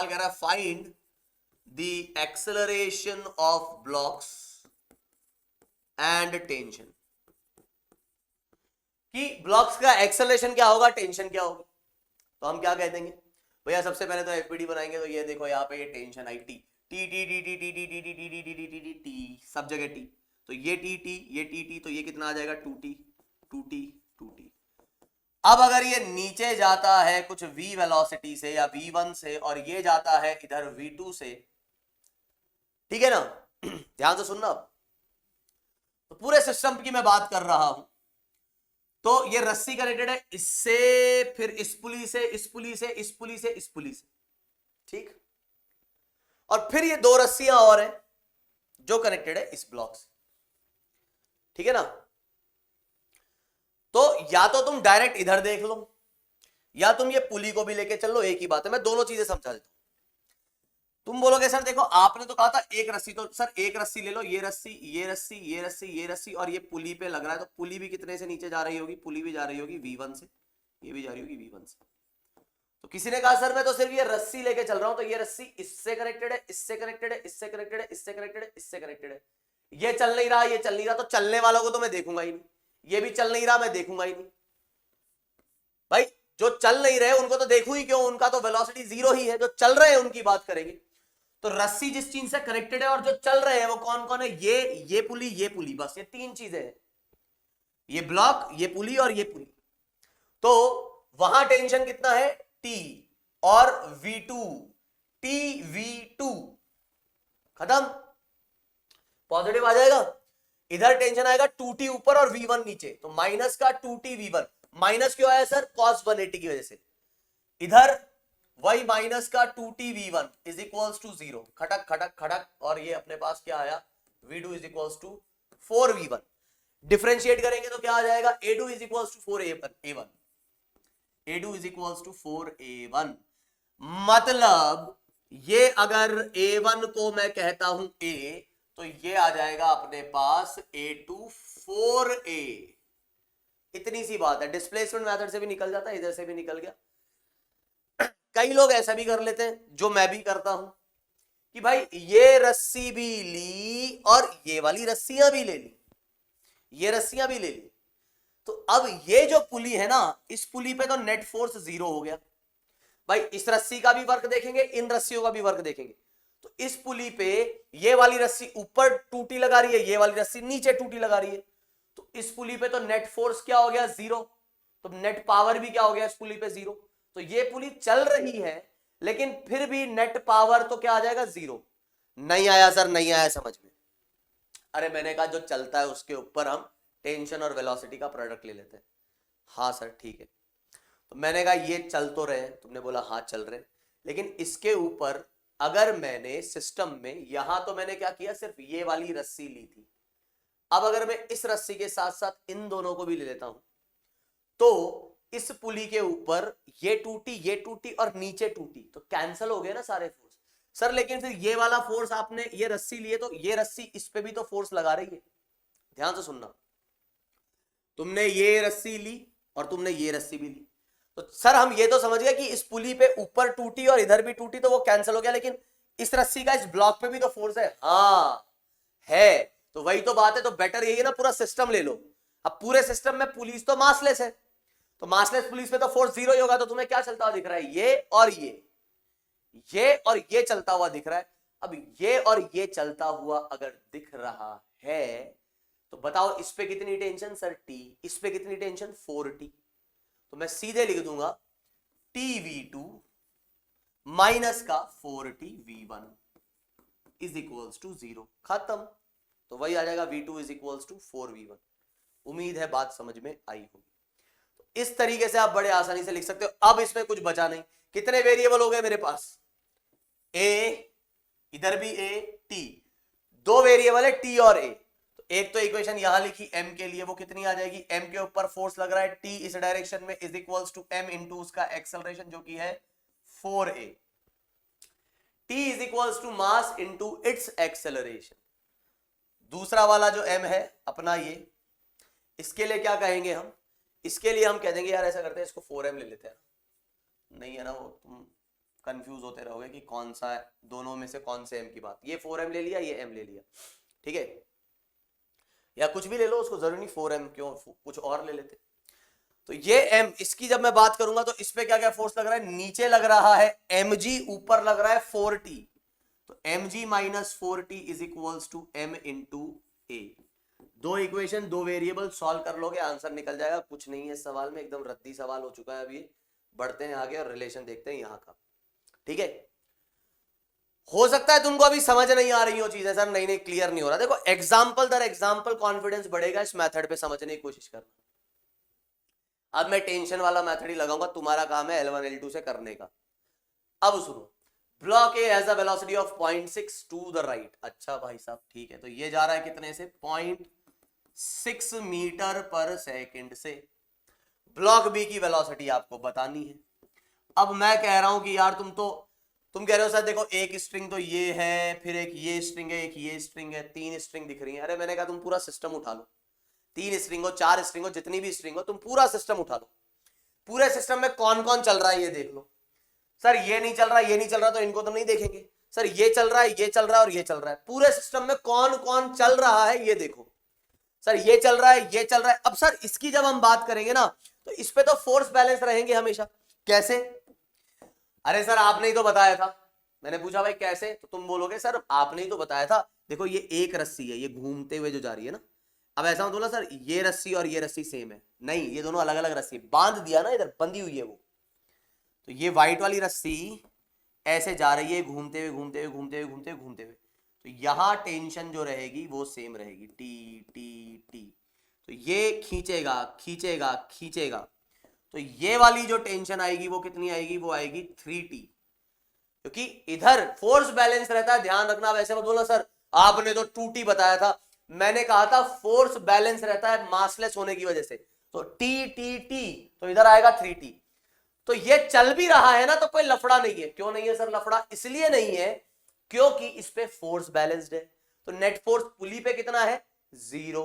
कह रहा है find the acceleration of blocks and tension. कि ब्लॉक्स का एक्सेलरेशन क्या होगा, टेंशन क्या होगी। तो हम क्या कह देंगे भैया, सबसे पहले तो एफपीडी बनाएंगे, तो ये देखो यहाँ पे ये टेंशन आई T T T T T T T T T T T T T T T, सब जगह टी, तो ये टी टी ये टी टी, तो ये कितना आ जाएगा, two T two T two T. अब अगर ये नीचे जाता है कुछ v वेलोसिटी से या v1 से, और ये जाता है इधर v2 से, ठीक है ना, ध्यान से सुनना। तो पूरे सिस्टम की मैं बात कर रहा हूं, तो ये रस्सी कनेक्टेड है इससे, फिर इस पुली से, इस पुली से, इस पुली से, इस पुली से, ठीक। और फिर ये दो रस्सियां और हैं जो कनेक्टेड है इस ब्लॉक से, ठीक है ना। तो या तो तुम डायरेक्ट इधर देख लो, या तुम ये पुली को भी लेके चल लो, एक ही बात है। मैं दोनों चीजें समझा देता हूं। तुम बोलोगे सर देखो आपने तो कहा था एक रस्सी, तो सर एक रस्सी ले लो, ये रस्सी, ये रस्सी, ये रस्सी, ये रस्सी, और ये पुली पे लग रहा है, तो पुली भी कितने से नीचे जा रही होगी, पुली भी जा रही होगी v1 से, ये भी जा रही होगी v1 से। तो किसी ने कहा सर मैं तो सिर्फ ये रस्सी लेके चल रहा हूं, तो ये रस्सी इससे कनेक्टेड है, इससे कनेक्टेड है, इससे कनेक्टेड है, इससे कनेक्टेड है, इससे कनेक्टेड है, ये चल नहीं रहा, ये चल नहीं रहा, तो चलने वालों को तो मैं देखूंगा ही नहीं, ये भी चल नहीं रहा, मैं देखूंगा ही नहीं। भाई जो चल नहीं रहे उनको तो देखूं ही क्यों, उनका तो वेलोसिटी जीरो ही है। जो चल रहे हैं उनकी बात करेंगे। तो रस्सी जिस चीज से कनेक्टेड है और जो चल रहे हैं वो कौन कौन है, ये पुली, बस ये तीन चीजें हैं, ये ब्लॉक, ये पुली और ये पुली। तो वहां टेंशन कितना है, T, और V2, TV2, खत्म, पॉजिटिव आ जाएगा। इधर टेंशन आएगा 2T ऊपर और V1 नीचे, तो माइनस का 2T V1। माइनस क्यों आया सर, cos 180 की वजह से। इधर वही माइनस का 2T V1 is equals to 0, खटक खटक खटक, और ये अपने पास क्या आया, V2 is equals to 4V1। Differentiate करेंगे तो क्या आ जाएगा, A2 is equals to 4A1, A2 is equals to 4A1। मतलब ये अगर A1 को मैं कहता हूं A, तो ये आ जाएगा अपने पास A2 4A। इतनी सी बात है, डिस्प्लेसमेंट मेथड से भी निकल जाता है, इधर से भी निकल गया। कई लोग ऐसा भी कर लेते हैं, जो मैं भी करता हूं, कि भाई ये रस्सी भी ली और ये वाली रस्सियां भी ले ली, ये रस्सियां भी ले ली। तो अब ये जो पुली है ना, इस पुली पे तो नेट फोर्स जीरो हो गया। भाई इस रस्सी का भी वर्क देखेंगे, इन रस्सियों का भी वर्क देखेंगे। तो इस पुली पे ये वाली रस्सी ऊपर टूटी लगा रही है, ये वाली रस्सी नीचे टूटी लगा रही है, तो इस पुली पे तो नेट फोर्स क्या हो गया, जीरो। तो नेट पावर भी क्या हो गया इस पुली पे, जीरो। तो ये पुली चल रही है, लेकिन फिर भी नेट पावर तो क्या आ जाएगा, जीरो। नहीं आया सर, नहीं आया समझ में। अरे मैंने कहा जो चलता है उसके ऊपर हम टेंशन और वेलोसिटी का प्रोडक्ट ले लेते हैं। हाँ सर ठीक है। तो मैंने कहा ये चल तो रहे हैं, तुमने बोला हाँ चल रहे हैं, लेकिन इसके ऊपर अगर मैंने सिस्टम में, यहां तो मैंने क्या किया, सिर्फ ये वाली रस्सी ली थी। अब अगर मैं इस रस्सी के साथ साथ इन दोनों को भी ले लेता हूं, तो इस पुली के ऊपर ये टूटी और नीचे टूटी, तो कैंसिल हो गए ना सारे फोर्स। सर लेकिन फिर ये वाला फोर्स, आपने ये रस्सी लिए तो ये रस्सी इस पे भी तो फोर्स लगा रही है। ध्यान से सुनना, तुमने ये रस्सी ली और तुमने ये रस्सी भी ली, तो सर हम ये तो समझ गए कि इस पुली पे ऊपर टूटी और इधर भी टूटी, तो वो कैंसिल हो गया, लेकिन इस रस्सी का इस ब्लॉक पे भी तो फोर्स है। हाँ है, तो वही तो बात है। तो बेटर यही है ना, पूरा सिस्टम ले लो। अब पूरे सिस्टम में पुलिस तो मासलेस है, तो मासलेस पुलिस पे तो फोर्स जीरो ही होगा। तो तुम्हें क्या चलता हुआ दिख रहा है, ये और ये चलता हुआ दिख रहा है। अब ये और ये चलता हुआ अगर दिख रहा है, तो बताओ इस पे कितनी टेंशन सर, T, इस पे कितनी टेंशन 4T। तो मैं सीधे लिख दूंगा TV2 माइनस का 4T V1 is equals to 0, खत्म। तो वही आ जाएगा V2 is equals to 4V1। उम्मीद है बात समझ में आई होगी। तो इस तरीके से आप बड़े आसानी से लिख सकते हो। अब इसमें कुछ बचा नहीं। कितने वेरिएबल हो गए मेरे पास, A, इधर भी A, T, दो वेरिएबल है T और A। तो एक तो इक्वेशन यहां लिखी M के लिए, वो कितनी आ जाएगी, M के ऊपर फोर्स लग रहा है T इस डायरेक्शन में, is equals to M into उसका एक्सेलरेशन जो कि है 4A। T is equals to mass into its acceleration. दूसरा वाला जो M है अपना, ये इसके लिए क्या कहेंगे हम, इसके लिए हम कह देंगे यार ऐसा करते हैं, इसको 4M ले लेते हैं। नहीं है ना, वो तुम कंफ्यूज होते रहोगे कि कौन सा है, दोनों में से कौन से M की बात। ये 4M ले लिया, ये M ले लिया, ठीक है, या कुछ भी ले लो, उसको जरूरी नहीं 4M क्यों, कुछ और ले लेते। तो ये m, इसकी जब मैं बात करूंगा तो इस पे क्या क्या फोर्स लग रहा है, नीचे लग रहा है mg, ऊपर लग रहा है 4t, तो mg minus 4t is equals to m into A. दो इक्वेशन, दो वेरिएबल सॉल्व कर लोगे, आंसर निकल जाएगा। कुछ नहीं है इस सवाल में, एकदम रद्दी सवाल हो चुका है अभी। बढ़ते हैं आगे और रिलेशन देखते हैं यहाँ का, ठीक है। हो सकता है तुमको अभी समझ नहीं आ रही हो चीजें, सर नहीं क्लियर नहीं हो रहा। देखो एग्जाम्पल दर एग्जाम्पल कॉन्फिडेंस बढ़ेगा, इस मेथड पे समझने की कोशिश करना। अब मैं टेंशन वाला मेथड ही लगाऊंगा, तुम्हारा काम है L1 L2 से करने का। अब सुनो, block A has a velocity of 0.6 to the right. अच्छा भाई साहब ठीक है, तो ये जा रहा है कितने से, 0.6 मीटर पर सेकंड से। ब्लॉक बी की वेलोसिटी आपको बतानी है। अब मैं कह रहा हूं कि यार तुम कह रहे हो सर देखो एक स्ट्रिंग तो ये है, फिर एक ये स्ट्रिंग है, एक ये स्ट्रिंग है, 3 स्ट्रिंग दिख रही है। अरे मैंने कहा तुम पूरा सिस्टम उठा लो, 3 स्ट्रिंग हो, 4 स्ट्रिंग हो, जितनी भी स्ट्रिंग हो, तुम पूरा सिस्टम उठा लो। पूरे सिस्टम में कौन कौन चल रहा है ये देख लो। सर ये नहीं चल रहा, ये नहीं चल रहा, तो इनको तो नहीं देखेंगे। सर ये चल रहा है, ये चल रहा है और ये चल रहा है। पूरे सिस्टम में कौन कौन चल रहा है ये देखो। सर ये चल रहा है, ये चल रहा है। अब सर इसकी जब हम बात करेंगे ना, तो इस पे तो फोर्स बैलेंस रहेंगे हमेशा। कैसे? अरे सर आपने ही तो बताया था। मैंने पूछा भाई कैसे, तो तुम बोलोगे सर आपने ही तो बताया था। देखो ये एक रस्सी है, ये घूमते हुए जो जा रही है ना। अब ऐसा मत बोला सर ये रस्सी और ये रस्सी सेम है, नहीं, ये दोनों अलग अलग रस्सी, बांध दिया ना, इधर बंधी हुई है वो। तो ये व्हाइट वाली रस्सी ऐसे जा रही है, घूमते हुए घूमते हुए घूमते हुए घूमते हुए घूमते हुए, तो यहां टेंशन जो रहेगी वो सेम रहेगी, टी टी टी। तो ये खींचेगा खींचेगा खींचेगा, तो ये वाली जो टेंशन आएगी वो कितनी आएगी, वो आएगी 3t, क्योंकि इधर फोर्स बैलेंस रहता है। ध्यान रखना, वैसे मत बोलना सर आपने तो 2t बताया था। मैंने कहा था फोर्स बैलेंस रहता है मासलेस होने की वजह से, तो टी टी टी, तो इधर आएगा 3t। तो ये चल भी रहा है ना, तो कोई लफड़ा नहीं है। क्यों नहीं है सर लफड़ा? इसलिए नहीं है क्योंकि इस पे फोर्स बैलेंस्ड है। तो नेट फोर्स पुली पे कितना है, 0।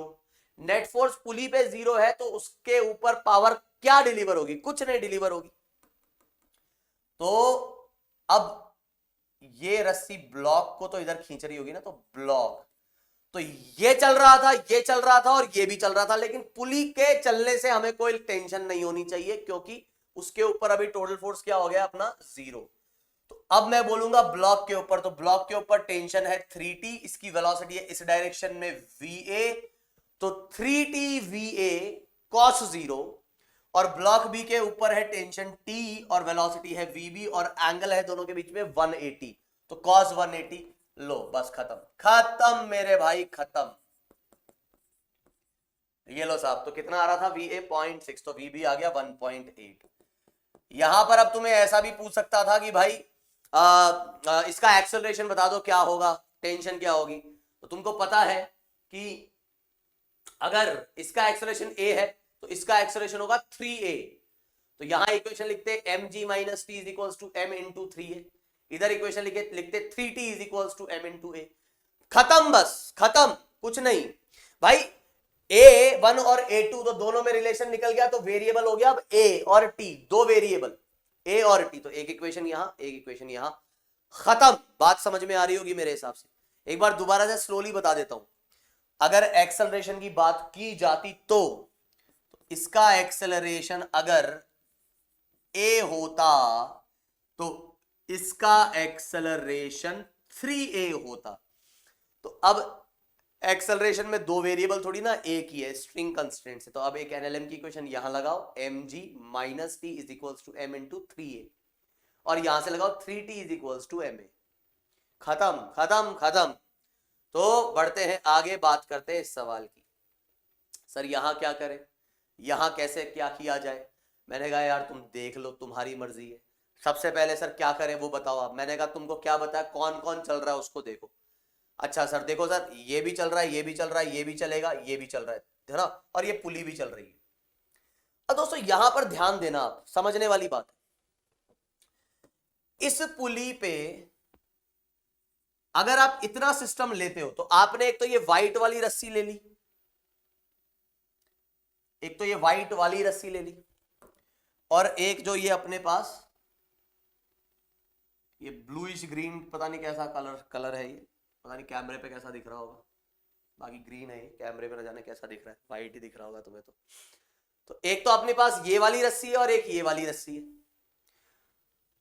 नेट फोर्स पुली पे 0 है, तो उसके ऊपर पावर क्या डिलीवर होगी, कुछ नहीं डिलीवर होगी। तो अब ये रस्सी ब्लॉक को तो इधर खींच रही होगी ना, तो ब्लॉक, तो ये चल रहा था, ये चल रहा था और ये भी चल रहा था, लेकिन पुली के चलने से हमें कोई टेंशन नहीं होनी चाहिए, क्योंकि उसके ऊपर अभी टोटल फोर्स क्या हो गया अपना, 0। तो अब मैं बोलूंगा ब्लॉक के ऊपर, तो ब्लॉक के ऊपर टेंशन है 3t, इसकी वेलोसिटी है इस डायरेक्शन में va, तो 3t va cos 0, और ब्लॉक बी के ऊपर है टेंशन t और वेलोसिटी है vb, और एंगल है दोनों के बीच में 180, तो cos 180। लो बस खत्म, खत्म मेरे भाई खत्म। ये लो साहब, तो कितना आ रहा था va 0.6, तो vb आ गया 1.8। यहां पर अब तुम्हें ऐसा भी पूछ सकता था कि भाई इसका एक्सेलरेशन बता दो क्या होगा, टेंशन क्या होगी। तो तुमको पता है कि अगर इसका एक्सेलरेशन a है तो इसका एक्सेलरेशन होगा 3a। तो यहां इक्वेशन लिखते mg minus T is equals to m into 3a, इधर इक्वेशन लिखते 3t is equals to m into a। खत्म, बस खत्म, कुछ नहीं भाई। a1 और a2 तो दोनों में रिलेशन निकल गया, तो वेरिएबल हो गया अब a और t, दो वेरिएबल a और t, तो एक इक्वेशन यहां एक इक्वेशन यहां, खत्म। बात समझ में आ रही होगी मेरे हिसाब से। एक बार दोबारा से स्लोली बता देता हूं। अगर एक्सेलरेशन की बात की जाती तो इसका एक्सेलरेशन अगर a होता तो इसका एक्सेलरेशन 3a होता। तो अब एक्सेलरेशन में दो वेरिएबल थोड़ी ना, एक ही है, स्ट्रिंग कंस्ट्रेंट से। तो अब एक एनएलएम की इक्वेशन यहां लगाओ, mg minus T is equals to m into 3a, और यहां से लगाओ 3t is equals to ma। खत्म खत्म खत्म। तो बढ़ते हैं आगे, बात करते हैं इस सवाल की। सर यहां क्या करें, यहां कैसे क्या किया जाए? मैंने कहा यार तुम देख लो, तुम्हारी मर्जी है। सबसे पहले सर क्या करें वो बताओ आप। मैंने कहा तुमको क्या बताया, कौन कौन चल रहा है उसको देखो। अच्छा सर देखो सर ये भी चल रहा है, ये भी चल रहा है, ये भी चलेगा, ये भी चल रहा है ना, और ये पुली भी चल रही है। अब दोस्तों यहां पर ध्यान देना, आप समझने वाली बात है। इस पुली पे अगर आप इतना सिस्टम लेते हो, तो आपने एक तो ये व्हाइट वाली रस्सी ले ली, एक तो ये व्हाइट वाली रस्सी ले ली, और एक जो ये अपने पास ये ब्लूइश ग्रीन, पता नहीं कैसा कलर है ये, पता नहीं कैमरे पे कैसा दिख रहा होगा, बाकी ग्रीन है, कैमरे पे न जाने कैसा दिख रहा है, वाइट ही दिख रहा होगा तुम्हें। तो तो एक तो अपने पास ये वाली रस्सी है और एक ये वाली रस्सी है।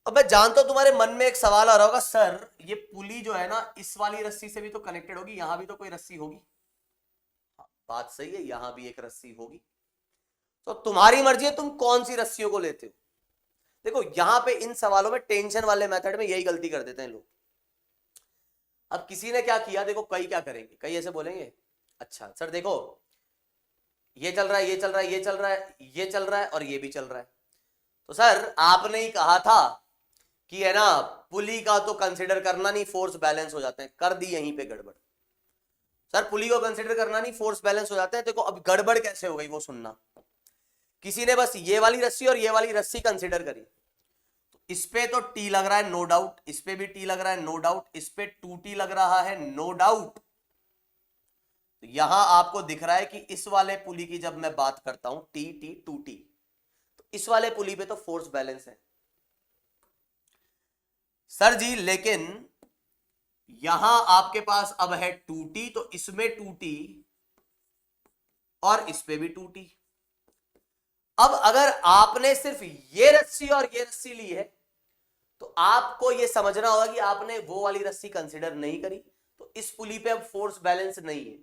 अब मैं जानता हूं तुम्हारे मन में एक सवाल आ रहा होगा, सर ये पुली जो है ना इस वाली रस्सी से भी तो कनेक्टेड होगी, यहां भी तो कोई रस्सी होगी। हाँ, बात सही है, यहां भी एक रस्सी होगी। तो तुम्हारी मर्जी है तुम कौन सी रस्सियों को लेते हो। देखो यहां पे इन सवालों में टेंशन वाले मेथड में यही गलती कर देते हैं लोग। अब किसी ने क्या किया, देखो कई क्या करेंगे, कई ऐसे बोलेंगे अच्छा सर देखो ये चल रहा है, ये चल रहा है, ये चल रहा है, ये चल रहा है और ये भी चल रहा है, तो सर आपने ही कहा था कि है ना पुली का तो कंसिडर करना नहीं, फोर्स बैलेंस हो जाते हैं। कर दी यहीं पे गड़बड़। सर पुली को कंसिडर करना नहीं, फोर्स बैलेंस हो जाते हैं। देखो अब गड़बड़ कैसे हो गई वो सुनना। किसी ने बस ये वाली रस्सी और ये वाली रस्सी कंसिडर करी, तो इस पे तो टी लग रहा है नो डाउट, इस पे भी टी लग रहा है नो डाउट, इस पे 2t लग रहा है नो डाउट। तो यहां आपको दिख रहा है कि इस वाले पुली की जब मैं बात करता हूं टी टी 2t, तो इस वाले पुली पे तो फोर्स बैलेंस है। सर जी लेकिन यहां आपके पास अब है 2t, तो इसमें 2t और इस पे भी 2t। अब अगर आपने सिर्फ ये रस्सी और ये रस्सी ली है तो आपको यह समझना होगा कि आपने वो वाली रस्सी कंसिडर नहीं करी, तो इस पुली पे अब फोर्स बैलेंस नहीं है।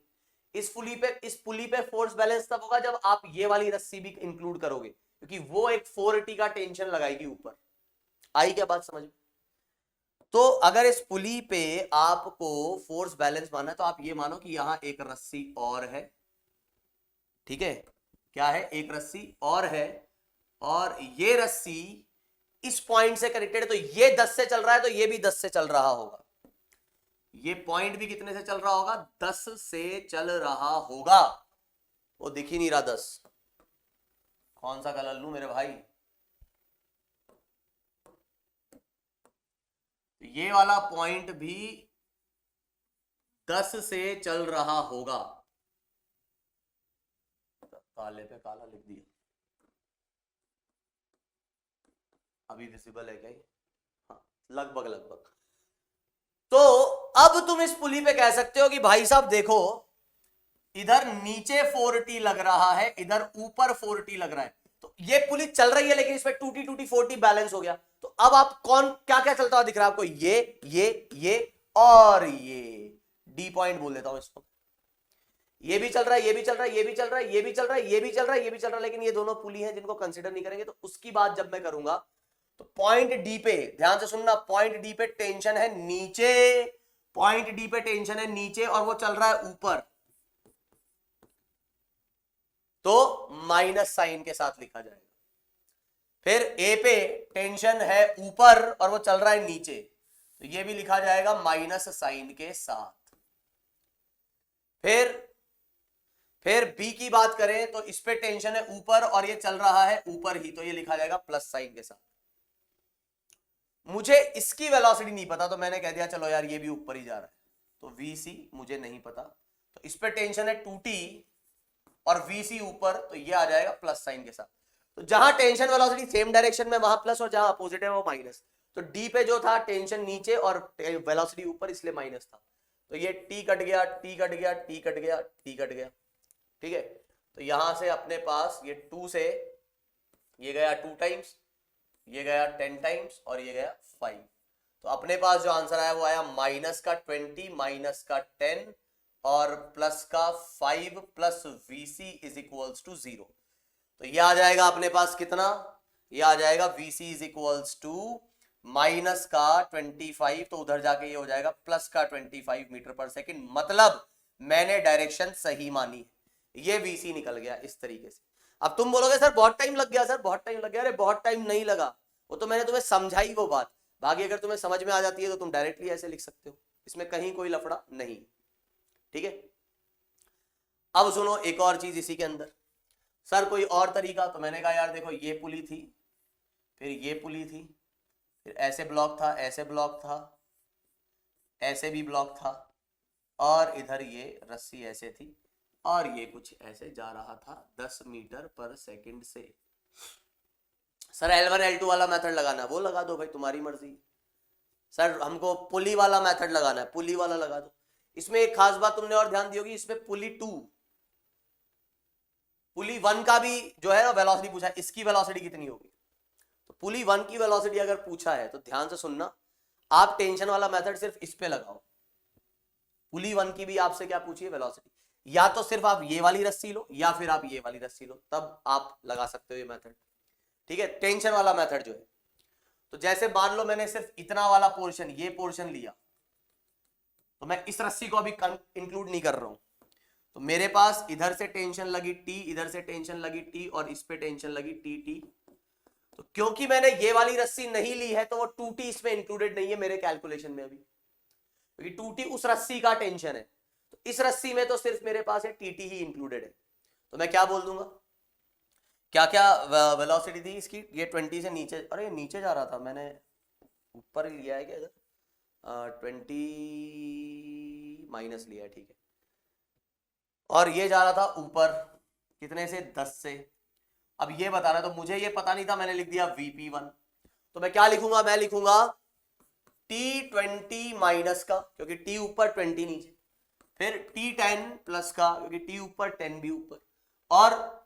इस पुली पे फोर्स बैलेंस तब होगा जब आप ये वाली रस्सी भी इंक्लूड करोगे, क्योंकि वो एक 4t का टेंशन लगाएगी ऊपर। आई क्या बात समझ में? तो अगर इस पुली पे आपको फोर्स बैलेंस मानना है तो आप ये मानो कि यहां एक रस्सी और है, ठीक है, क्या है, एक रस्सी और है, और ये रस्सी इस पॉइंट से कनेक्टेड है, तो ये 10 से चल रहा है तो ये भी 10 से चल रहा होगा। ये पॉइंट भी कितने से चल रहा होगा, 10 से चल रहा होगा। वो दिख ही नहीं रहा 10, कौन सा कलर लूं मेरे भाई। ये वाला पॉइंट भी 10 से चल रहा होगा। काले पे काला लिख दिया, अभी विजिबल है क्या? हाँ लगभग लगभग। तो अब तुम इस पुली पे कह सकते हो कि भाई साहब देखो इधर नीचे 4t लग रहा है, इधर ऊपर 4t लग रहा है, तो ये पुली चल रही है लेकिन इसमें 2t 2t 4t बैलेंस हो गया। तो अब आप कौन क्या क्या चलता हुआ दिख रहा है आपको, ये और ये डी पॉइंट बोल देता हूं इसको। ये भी चल रहा है, ये भी चल रहा है, ये भी चल रहा है, ये भी चल रहा है, ये भी चल रहा है, ये भी चल रहा है, लेकिन ये दोनों पुली हैं जिनको कंसिडर नहीं करेंगे। तो उसकी बात जब मैं करूंगा तो पॉइंट डी पे ध्यान से सुनना, पॉइंट डी पे टेंशन है नीचे, पॉइंट डी पे टेंशन है नीचे और वो चल रहा है ऊपर, तो माइनस साइन के साथ लिखा जाएगा। फिर ए पे टेंशन है ऊपर और वो चल रहा है नीचे, तो ये भी लिखा जाएगा माइनस साइन के साथ। फिर बी की बात करें तो इस पे टेंशन है ऊपर और ये चल रहा है ऊपर ही, तो ये लिखा जाएगा प्लस साइन के साथ। मुझे इसकी वेलोसिटी नहीं पता तो मैंने कह दिया चलो यार ये भी ऊपर ही जा रहा है, तो VC मुझे नहीं पता, तो इस पे टेंशन है 2t और VC ऊपर, तो ये आ जाएगा प्लस साइन के साथ। तो जहां टेंशन वेलोसिटी सेम डायरेक्शन में वहां प्लस और जहां अपोजिट है वो माइनस। तो डी पे जो था टेंशन नीचे और वेलोसिटी ऊपर, इसलिए माइनस था। तो ये t कट गया, t कट गया, t कट गया, t कट गया, ठीक है। तो यहां से अपने पास ये 2 से ये गया 2 टाइम्स, ये गया 10 टाइम्स और ये गया 5। तो अपने पास जो आंसर आया वो आया माइनस का 20 माइनस का 10 और प्लस का 5 plus VC is equals to 0। तो ये आ जाएगा अपने पास कितना, ये आ जाएगा VC is equals to minus का 25, तो उधर जाके ये हो जाएगा प्लस का 25 मीटर पर सेकेंड। मतलब मैंने डायरेक्शन सही मानी, ये VC निकल गया इस तरीके से। अब तुम बोलोगे सर बहुत टाइम लग गया, सर बहुत टाइम लग गया। अरे बहुत टाइम नहीं लगा, वो तो मैंने तुम्हें समझाई वो बात। बाकी अगर तुम्हें समझ में आ जाती है तो तुम डायरेक्टली ऐसे लिख सकते हो, इसमें कहीं कोई लफड़ा नहीं, ठीक है। अब सुनो एक और चीज इसी के अंदर, सर कोई और तरीका, तो मैंने कहा यार देखो ये पुली थी, फिर ये पुली थी, फिर ऐसे ब्लॉक था, ऐसे ब्लॉक था, ऐसे भी ब्लॉक था, और इधर ये रस्सी ऐसे थी और ये कुछ ऐसे जा रहा था 10 मीटर पर सेकंड से। सर L1 L2 वाला मेथड लगाना है वो लगा दो भाई, तुम्हारी मर्जी। सर हमको पुली वाला मेथड लगाना है, पुली वाला लगा दो। इसमें एक खास बात तुमने और ध्यान दी होगी, इसमें पुली 2, पुली 1 का भी जो है ना वेलोसिटी पूछा है, इसकी वेलोसिटी कितनी होगी। तो पुली 1 की वेलोसिटी अगर पूछा है तो ध्यान से सुनना, आप टेंशन वाला मेथड सिर्फ इस पे लगाओ। पुली 1 की भी आपसे क्या पूछिए वेलोसिटी, या तो सिर्फ आप ये वाली रस्सी लो या फिर आप ये वाली रस्सी लो, तब आप लगा सकते हो ये मेथड। ठीक है, टेंशन वाला मेथड जो है, तो जैसे मान लो मैंने सिर्फ इतना वाला पोर्शन, ये पोर्शन लिया, तो मैं इस रस्सी को अभी इंक्लूड नहीं कर रहा हूं, तो मेरे पास इधर से टेंशन लगी टी, इधर से टेंशन लगी टी, और इस पे टेंशन लगी टी टी। तो क्योंकि मैंने ये वाली रस्सी नहीं ली है तो वो 2t इसमें इंक्लूडेड नहीं है मेरे कैलकुलेशन में अभी, क्योंकि 2t उस रस्सी का टेंशन है, तो इस रस्सी में तो सिर्फ मेरे पास है टी ही इंक्लूडेड है। तो मैं क्या बोल दूंगा, क्या क्या वेलोसिटी थी इसकी, ये 20 से नीचे, अरे नीचे जा रहा था, मैंने ऊपर ही लिया है क्या इधर, 20 माइनस लिया है, ठीक है, और ये जा रहा था ऊपर कितने से, 10 से। अब ये बता रहा है, तो मुझे ये पता नहीं था, मैंने लिख दिया Vp1, तो मैं क्या लिखूंगा, मैं लिखूंगा T20 माइनस का, क्योंकि T ऊपर 20 नीचे, फिर T10 प्लस का, क्योंकि T ऊपर 10 भी ऊपर, और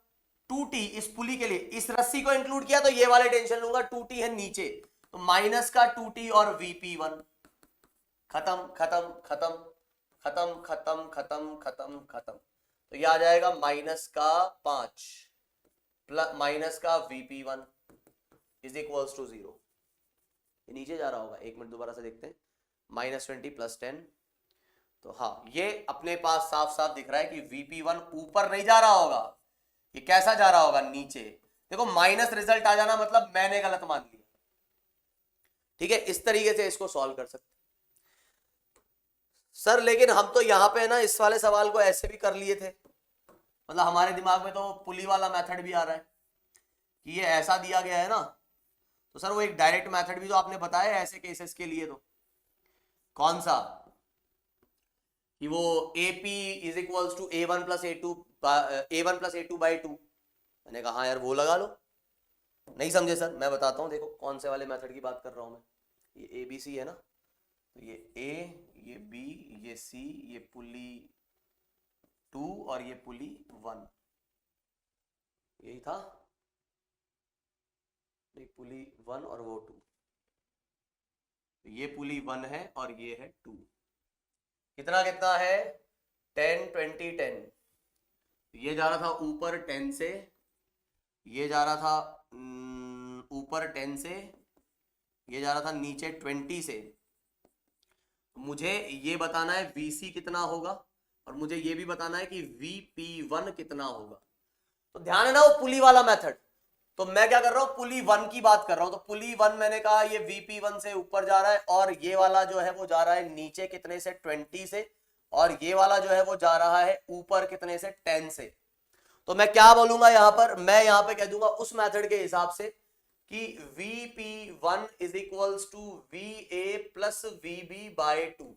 2t इस पुली के लिए, इस रस्सी को इंक्लूड किया तो ये वाले टेंशन लूंगा, 2t है नीचे, तो माइनस का 2t और Vp1, खत्म खत्म खत्म खत्म खत्म खत्म खत्म खत्म, तो ये आ जाएगा माइनस का 5 प्लस माइनस का Vp1 इज इक्वल्स टू 0। ये नीचे जा रहा होगा, एक मिनट दोबारा से देखते हैं, -20 + 10, तो हाँ ये अपने पास साफ साफ दिख रहा है कि Vp1 ऊपर नहीं जा रहा होगा, ये कैसा जा रहा होगा, नीचे। देखो माइनस रिजल्ट आ जाना मतलब मैंने गलत मान लिया। ठीक है, इस तरीके से इसको सॉल्व कर सकते सर, लेकिन हम तो यहाँ पे ना इस वाले सवाल को ऐसे भी कर लिए थे, मतलब हमारे दिमाग में तो पुली वाला मेथड भी आ रहा है कि ये ऐसा दिया गया है ना, तो सर वो एक डायरेक्ट मेथड भी तो आपने बताया है ऐसे केसेस के लिए, तो कौन सा, कि वो AP is equals to A1 + A2/2। मैंने कहा हाँ यार वो लगा लो, नहीं समझे सर, मैं बताता हूँ, देखो कौन से वाले मेथड की बात कर रहा हूँ मैं, ये ABC है ना, तो ये A, ये B, ये C, ये पुली 2 और ये पुली 1, यही था, एक पुली 1 और वो 2, तो ये पुली 1 है और ये है 2, कितना कितना है, 10 20 10, ये जा रहा था ऊपर 10 से, ये जा रहा था ऊपर 10 से, ये जा रहा था नीचे 20 से। मुझे ये बताना है Vc कितना होगा और मुझे ये भी बताना है कि Vp1 कितना होगा। तो ध्यान है ना वो पुली वाला मेथड, तो मैं क्या कर रहा हूं, पुली 1 की बात कर रहा हूं, तो पुली 1 मैंने कहा ये Vp1 से ऊपर जा रहा है और ये वाला जो है वो जा रहा है नीचे कितने से, 20 से, और ये वाला जो है वो जा रहा है ऊपर कितने से, 10 से। तो मैं क्या बोलूंगा यहां पर, मैं यहां पे कह दूंगा उस मेथड के हिसाब से कि Vp1 is equals to Va plus Vb/2।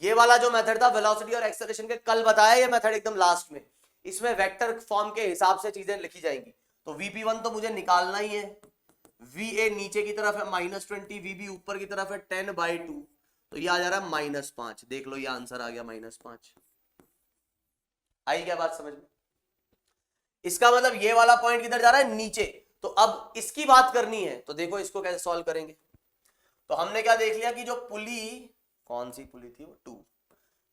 ये वाला जो मेथड था वेलोसिटी और एक्सेलरेशन के, कल बताया ये मेथड एकदम लास्ट में, इसमें वेक्टर फॉर्म के हिसाब से चीजें लिखी जाएंगी। तो Vp1 तो मुझे निकालना ही है, Va नीचे की तरफ है -20, Vb ऊपर की तरफ है 10/2, तो ये आ जा रहा है -5। देख लो ये आंसर आ गया -5। आई क्या बात समझ में? इसका मतलब ये वाला पॉइंट किधर जा रहा है, नीचे। तो अब इसकी बात करनी है, तो देखो इसको कैसे सॉल्व करेंगे। तो हमने क्या देख लिया कि जो पुली, कौन सी पुली थी वो, 2,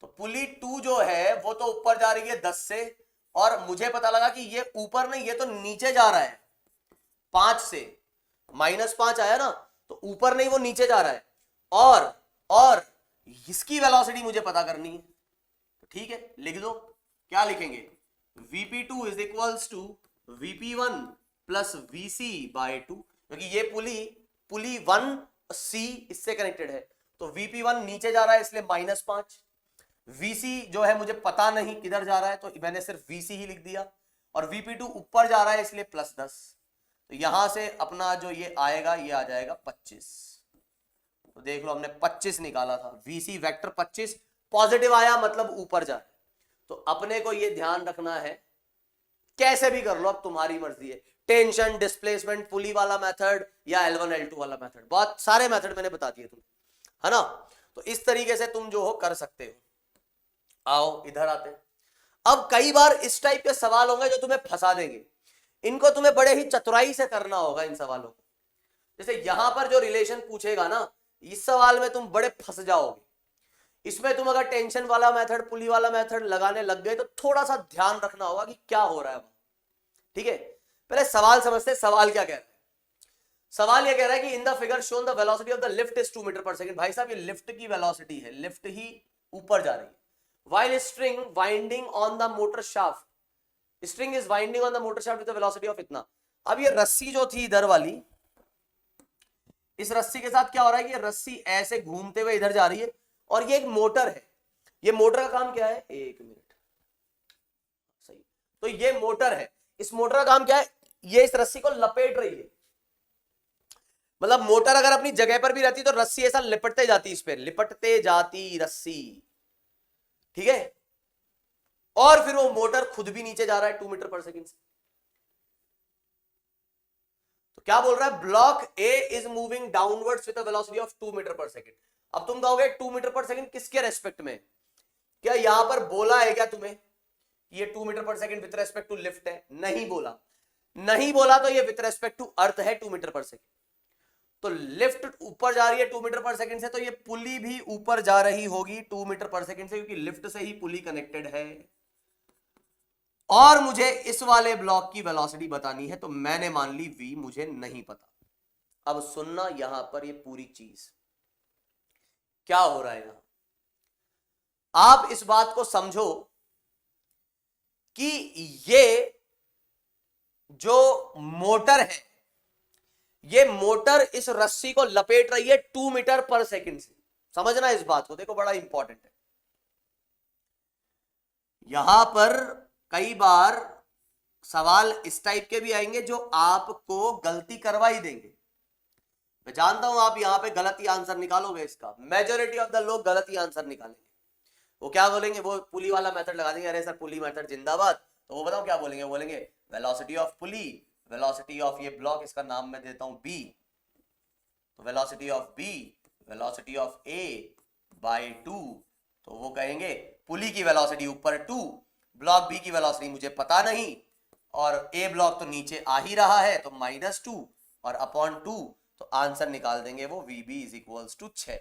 तो पुली 2 जो है वो तो ऊपर जा रही है 10 से, और मुझे पता लगा कि ये ऊपर नहीं, ये तो नीचे जा रहा है 5 से, -5 आया ना, तो ऊपर नहीं वो नीचे जा रहा है, और इसकी वेलोसिटी मुझे पता करनी है। तो ठीक है, लिख दो, क्या लिखेंगे, Vp2 is equals to Vp1 plus Vc/2, क्योंकि ये पुली 1C इससे कनेक्टेड है, तो Vp1 नीचे जा रहा है इसलिए -5, Vc जो है मुझे पता नहीं किधर जा रहा है, तो मैंने सिर्फ Vc ही लिख दिया, और Vp2 ऊपर जा रहा है इसलिए +10, तो यहां से अपना जो ये आएगा ये आ जाएगा 25। तो देख लो हमने 25 निकाला था, Vc वेक्टर 25 पॉजिटिव आया मतलब ऊपर जा रहा है। तो अपने को ये ध्यान रखना है, कैसे भी कर लो अब तुम्हारी मर्जी है, टेंशन, डिस्प्लेसमेंट, पुली वाला मेथड या L1 L2 वाला मेथड, बहुत सारे मेथड मैंने बता दिए तुम्हें, है ना। तो इस तरीके से तुम जो हो कर सकते हो। आओ इधर आते हैं। अब कई बार इस टाइप के सवाल होंगे जो तुम्हें फंसा देंगे, इनको तुम्हें बड़े ही चतुराई से करना होगा इन सवालों को। जैसे यहां पर जो रिलेशन पूछेगा ना, इस सवाल में तुम बड़े फंस जाओगे। इसमें तुम अगर टेंशन वाला मेथड, पुली वाला मेथड लगाने लग गए तो थोड़ा सा ध्यान रखना होगा कि क्या हो रहा है। ठीक है, पहले सवाल समझते हैं। सवाल क्या कह रहा है? सवाल ये कह रहा है कि in the figure shown the velocity of the lift is 2 metre per second. भाई साहब, ये लिफ्ट की वेलोसिटी है, लिफ्ट ही ऊपर जा रही है। While string winding on the motor shaft, string is winding on the motor shaft with the velocity of इतना। अब ये रस्सी जो थी इधर वाली, इस रस्सी के साथ क्या हो रहा है कि ये रस्सी ऐसे घूमते हुए इधर जा रही है, और ये एक मोटर है। ये मोटर का काम क्या है? एक मिनट, सही। तो ये मोटर है, इस मोटर का काम क्या है? ये इस रस्सी को लपेट रही है। मतलब मोटर अगर अपनी जगह पर भी रहती तो रस्सी ऐसा लिपटते जाती, इस पे लिपटते जाती रस्सी। ठीक है, और फिर वो मोटर खुद भी नीचे जा रहा है 2 मीटर पर सेकंड से। तो क्या बोल रहा है? Block A is moving downwards with a velocity of 2 metre per second. अब तुम कहोगे 2 मीटर पर सेकंड किसके रेस्पेक्ट में? क्या यहां पर बोला है क्या तुम्हें ये 2 metre per second with respect to lift है? नहीं बोला। नहीं बोला तो ये विद रेस्पेक्ट टू अर्थ है 2 मीटर पर सेकंड। तो लिफ्ट ऊपर जा रही है 2 मीटर पर सेकंड से, तो ये पुली भी ऊपर जा रही होगी 2 मीटर पर सेकंड से, क्योंकि लिफ्ट से ही पुली कनेक्टेड है। और मुझे इस वाले ब्लॉक की वेलोसिटी बतानी है, तो मैंने मान ली v, मुझे नहीं पता। अब सुनना यहां पर ये पूरी चीज क्या हो रहा है। यहां आप इस बात को समझो कि ये जो मोटर है, ये मोटर इस रस्सी को लपेट रही है 2 मीटर पर सेकंड से। समझना इस बात को, देखो बड़ा इंपॉर्टेंट है। यहां पर कई बार सवाल इस टाइप के भी आएंगे जो आपको गलती करवा ही देंगे। मैं जानता हूं आप यहां पे गलत ही आंसर निकालोगे इसका, मेजॉरिटी ऑफ द लोग गलत ही आंसर निकालेंगे। वो क्या बोलेंगे? वो पुली वाला मेथड लगा देंगे। अरे सर पुली मेथड जिंदाबाद। तो वो बताओ क्या बोलेंगे? बोलेंगे velocity of pulley, velocity of ये ब्लॉक, इसका नाम मैं देता हूं बी, तो velocity of B, velocity of A by 2। तो वो कहेंगे पुली की वेलोसिटी ऊपर 2, ब्लॉक बी की वेलोसिटी मुझे पता नहीं, और ए ब्लॉक तो नीचे आ ही रहा है, तो -2 और अपॉन 2, तो आंसर निकाल देंगे वो VB इज इक्वल्स टू 6।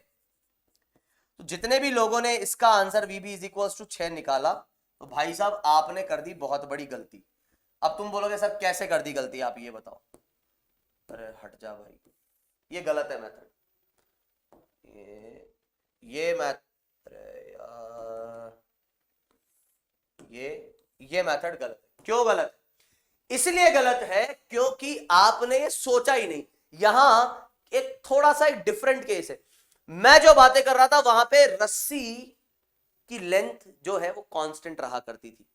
तो जितने भी लोगों ने इसका answer VB is equals to 6 निकाला, तो भाई साहब आपने कर दी बहुत बड़ी गलती। अब तुम बोलोगे सर कैसे कर दी गलती, आप ये बताओ। अरे हट जा भाई, ये गलत है मेथड, ये मेथड यार, ये मेथड गलत है। क्यों गलत है? इसलिए गलत है क्योंकि आपने सोचा ही नहीं। यहां एक थोड़ा सा एक डिफरेंट केस है। मैं जो बातें कर रहा था वहां पे रस्सी की लेंथ जो है वो कांस्टेंट रहा करती थी।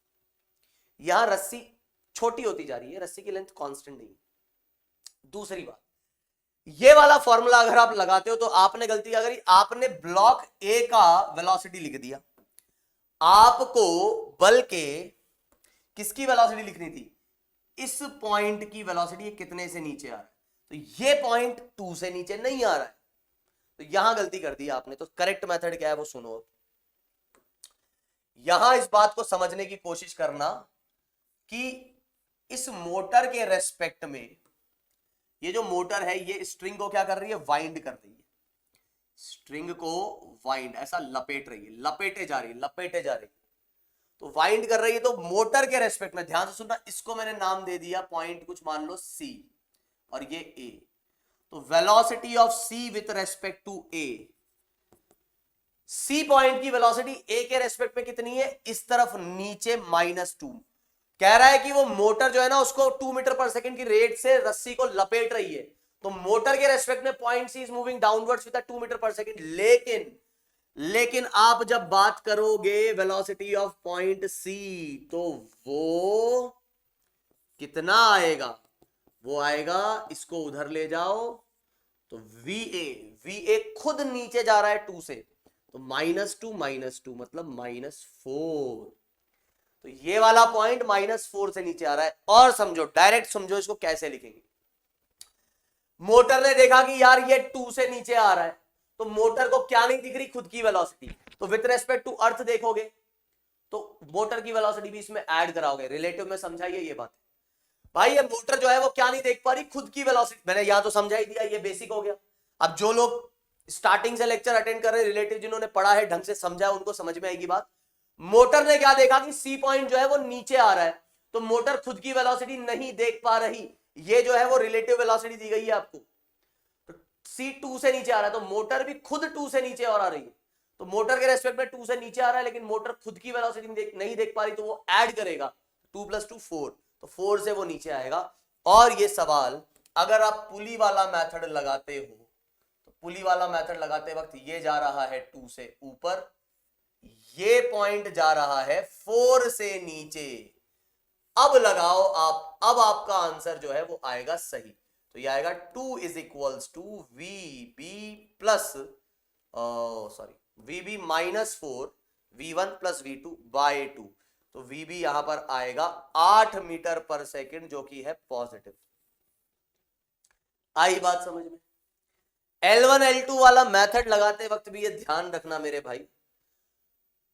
यहां रस्सी छोटी होती जा रही है, रस्सी की लेंथ कांस्टेंट नहीं। दूसरी बात, ये वाला फॉर्मूला अगर आप लगाते हो तो आपने गलती क्या करी? आपने ब्लॉक ए का वेलोसिटी लिख दिया। आपको बल के किसकी वेलोसिटी लिखनी थी? इस पॉइंट की वेलोसिटी कितने से नीचे आ रहा है, तो ये पॉइंट 2 से नीचे नहीं आ रहा है, तो यहां गलती कर दी आपने। तो करेक्ट मेथड क्या है वो सुनो। यहां इस बात को समझने की कोशिश करना कि इस मोटर के रेस्पेक्ट में ये जो मोटर है ये स्ट्रिंग को क्या कर रही है? वाइंड कर रही है। स्ट्रिंग को वाइंड ऐसा लपेट रही है, लपेटे जा रही है, लपेटे जा रही है। तो वाइंड कर रही है, तो मोटर के रेस्पेक्ट में ध्यान से सुनना, इसको मैंने नाम दे दिया पॉइंट कुछ मान लो C और ये A। तो velocity of C with respect to A, C point की वेलोसिटी A के रेस्पेक्ट में कितनी है? इस तरफ नीचे -2। कह रहा है कि वो मोटर जो है ना उसको 2 मीटर पर सेकंड की रेट से रस्सी को लपेट रही है, तो मोटर के रेस्पेक्ट में point C is moving downwards with 2 metre per second. लेकिन आप जब बात करोगे वेलोसिटी ऑफ पॉइंट C, तो वो कितना आएगा? वो आएगा, इसको उधर ले जाओ, तो VA खुद नीचे जा रहा है 2 से, तो -2 मतलब -4। तो ये वाला पॉइंट -4 से नीचे आ रहा है। और समझो, डायरेक्ट समझो इसको कैसे लिखेंगे। मोटर ने देखा कि यार ये 2 से नीचे आ रहा है, तो मोटर को क्या नहीं दिख रही? खुद की वेलोसिटी। तो विथ रेस्पेक्ट टू अर्थ देखोगे तो मोटर की वेलोसिटी भी इसमें ऐड कराओगे। रिलेटिव में समझाइए ये बात। भाई ये मोटर जो है वो क्या नहीं देख पा रही, खुद की वेलोसिटी। मैंने यहां तो समझा ही दिया, ये बेसिक हो गया। अब जो लोग स्टार्टिंग से लेक्चर अटेंड कर रहे हैं, रिलेटिव जिन्होंने पढ़ा है, ढंग से समझा है, उनको समझ में आएगी बात। मोटर ने क्या देखा कि सी पॉइंट जो है वो नीचे आ रहा है, तो मोटर खुद की वेलोसिटी नहीं देख पा रही। ये जो है वो रिलेटिव वेलोसिटी दी गई है आपको, तो सी 2 से नीचे आ रहा है, तो मोटर भी खुद 2 से नीचे और आ रही है। तो मोटर के रेस्पेक्ट में 2 से नीचे आ रहा है, लेकिन मोटर खुद की वेलोसिटी नहीं देख पा रही, तो वो ऐड करेगा 2 + 2 4, तो 4 से वो नीचे आएगा। और ये सवाल अगर आप पुली वाला मेथड लगाते हो, तो पुली वाला मेथड लगाते वक्त ये जा रहा है 2 से ऊपर, ये पॉइंट जा रहा है 4 से नीचे। अब लगाओ आप, अब आपका आंसर जो है वो आएगा सही। तो ये आएगा 2 = VB plus VB -4 V1 + V2 by 2। तो VB यहां पर आएगा 8 मीटर पर सेकंड, जो कि है पॉजिटिव। आई बात समझ में? L1 L2 वाला मेथड लगाते वक्त भी ये ध्यान रखना मेरे भाई,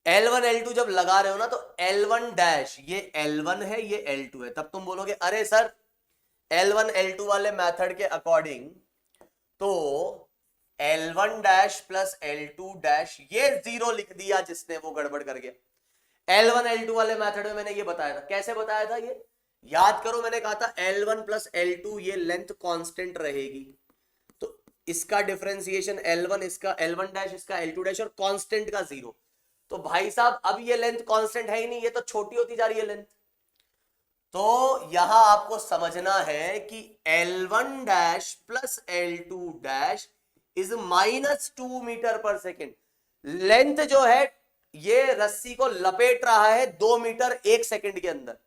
L1 L2 जब लगा रहे हो ना, तो L1 डैश ये L1 है, ये L2 है, तब तुम बोलोगे अरे सर L1 L2 वाले मेथड के अकॉर्डिंग तो L1 dash plus L2 dash ये 0 लिख दिया, जिसने वो गड़बड़ कर गया। L1 L2 वाले मेथड में मैंने ये बताया था, कैसे बताया था ये याद करो। मैंने कहा था L1 + L2 ये लेंथ कांस्टेंट रहेगी, तो इसका डिफरेंशिएशन L1 इसका L1 डैश इसका L2 डैश और कांस्टेंट का 0। तो भाई साहब अब ये लेंथ कांस्टेंट है ही नहीं, ये तो छोटी होती जा रही है लेंथ। तो यहां आपको समझना है कि L1 dash plus L2 dash is -2 metre per second. Length जो है ये रस्सी को लपेट रहा है 2 मीटर 1 सेकंड के अंदर,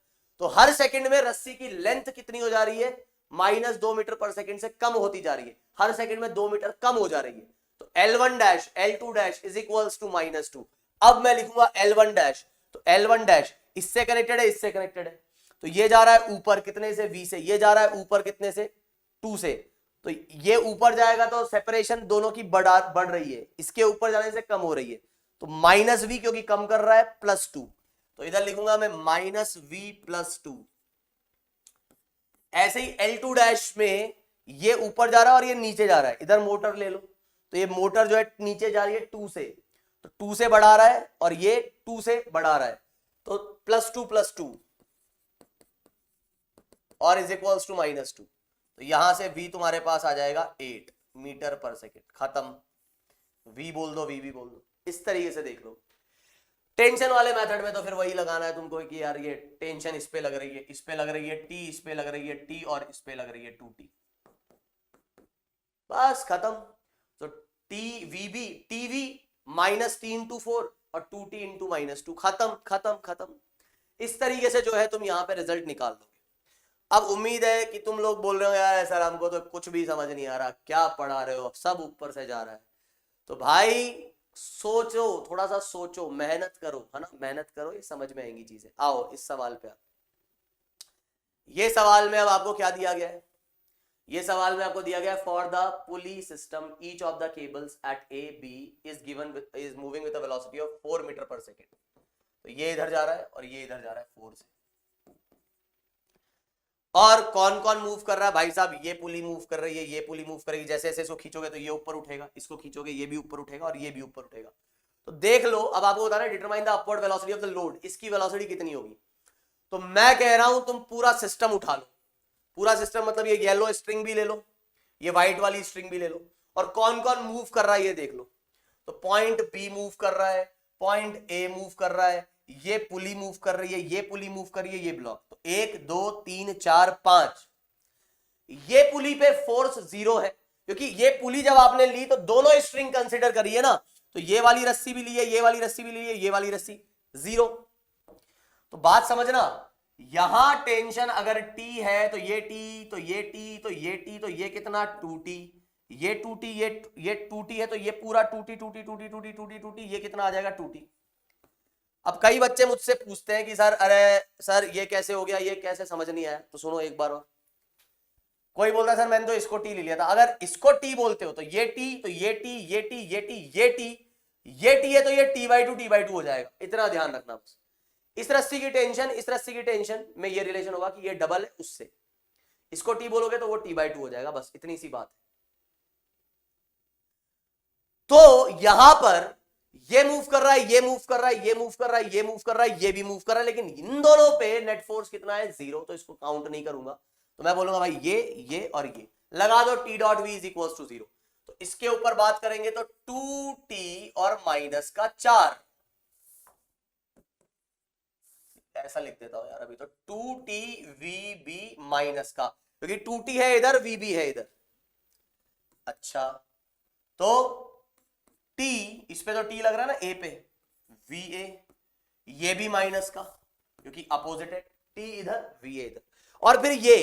तो हर सेकंड में रस्सी की लेंथ कितनी हो जा रही है, -2 मीटर पर सेकंड से कम होती जा रही है, हर सेकंड में 2 मीटर कम हो जा रही है। तो L1 dash L2 dash is equals to -2। अब मैं लिखूंगा L1 डैश, तो L1 डैश इससे कनेक्टेड है, इससे कनेक्टेड है, तो ये जा रहा है ऊपर कितने से, V से, ये जा रहा है ऊपर कितने से, 2 से, तो ये ऊपर जाएगा तो सेपरेशन दोनों की बढ़ रही है, इसके ऊपर जाने से कम हो रही है, तो -V क्योंकि कम कर रहा है +2, तो इधर लिखूंगा मैं -V +2। ऐसे ही L2 डैश में ये ऊपर जा रहा है और ये नीचे जा रहा है, इधर मोटर ले लो, तो ये मोटर जो है नीचे जा रही है 2 से, तो 2 से बढ़ा रहा है और ये 2 से बढ़ा रहा है, तो +2 + 2 और इज इक्वल्स टू -2। तो यहां से V तुम्हारे पास आ जाएगा 8 मीटर पर सेकेंड। खत्म, V बोल दो, V भी बोल दो। इस तरीके से देख लो। टेंशन वाले मेथड में तो फिर वही लगाना है तुमको कि यार ये टेंशन इस पे लग रही है, इस पे लग रही है T, इस पे लग रही है T और इस पे लग रही है 2T, बस खत्म। तो TVB TV -T × 4 और 2T × -2, खत्म खत्म खत्म। इस तरीके से जो है तुम यहाँ पे रिजल्ट निकाल लोगे। अब उम्मीद है कि तुम लोग बोल रहे हो यार सर हमको तो कुछ भी समझ नहीं आ रहा, क्या पढ़ा रहे हो, अब सब ऊपर से जा रहा है। तो भाई सोचो, थोड़ा सा सोचो, मेहनत करो, है ना, मेहनत करो, ये समझ में आएंगी चीजें। आओ इस सवाल पे। ये सवाल में अब आपको क्या दिया गया है, ये सवाल में आपको दिया गया है for the pulley system each of the cables at A B is moving with a velocity of 4 metre per second. तो ये इधर जा रहा है और ये इधर जा रहा है 4 से। और कौन कौन मूव कर रहा है भाई साहब, ये पुली मूव कर रही है, ये पुली मूव करेगी, जैसे जैसे इसको खींचोगे तो ये ऊपर उठेगा, इसको खींचोगे ये भी ऊपर उठेगा और ये भी ऊपर उठेगा। तो देख लो, अब आपको बता रहे हैं determine the upward velocity of the load, इसकी वेलोसिटी कितनी होगी। तो मैं कह रहा हूं तुम पूरा सिस्टम उठा लो, पूरा सिस्टम मतलब ये येलो स्ट्रिंग भी ले लो, ये व्हाइट वाली स्ट्रिंग भी ले लो, और कौन कौन मूव कर रहा है ये देख लो। तो पॉइंट बी मूव कर रहा है, पॉइंट ए मूव कर रहा है, ये पुली मूव कर रही है, ये पुली मूव कर रही है, ये ब्लॉक। तो 1 2 3 4 5, ये पुली पे फोर्स 0 है, क्योंकि ये पुली जब आपने ली तो दोनों स्ट्रिंग कंसीडर करिए ना, तो ये वाली रस्सी भी ली है, ये वाली रस्सी भी ली है, ये वाली रस्सी 0। तो बात समझना, यहां टेंशन अगर T है तो ये T, तो ये T, तो ये T, तो ये कितना 2T, ये 2T, ये 2T है, तो ये पूरा 2T 2T 2T 2T 2T 2T, ये कितना आ जाएगा 2T। अब कई बच्चे मुझसे पूछते हैं कि सर अरे सर ये कैसे हो गया, ये कैसे, समझ नहीं आया। तो सुनो एक बार और, कोई बोलता है सर मैंने तो इसको T ले लिया था। अगर इसको T बोलते हो तो ये T, तो ये T, ये T, ये T, ये T, ये T है, तो ये T/2 T/2 हो जाएगा, इतना ध्यान रखना बस। इस रस्सी की टेंशन इस रस्सी की टेंशन में ये रिलेशन होगा कि ये डबल है उससे, इसको टी बोलोगे तो वो t/2 हो जाएगा, बस इतनी सी बात है। तो यहां पर ये मूव कर रहा है, ये मूव कर रहा है, ये मूव कर रहा है, ये मूव कर रहा है, ये भी मूव कर रहा है, लेकिन इन दोनों पे नेट फोर्स कितना है, 0, तो इसको काउंट नहीं करूंगा। तो मैं बोलूंगा भाई ये और ये लगा दो, t.v इज इक्वल टू 0। तो इसके ऊपर बात करेंगे तो 2t और माइनस का 4, ऐसा लिख देता हूं यार अभी तो, 2t/v माइनस का, क्योंकि 2t है इधर, vb है इधर। अच्छा तो t, इस पे तो t लग रहा है ना a पे, va, ये भी माइनस का क्योंकि अपोजिट है, t इधर va इधर, और फिर ये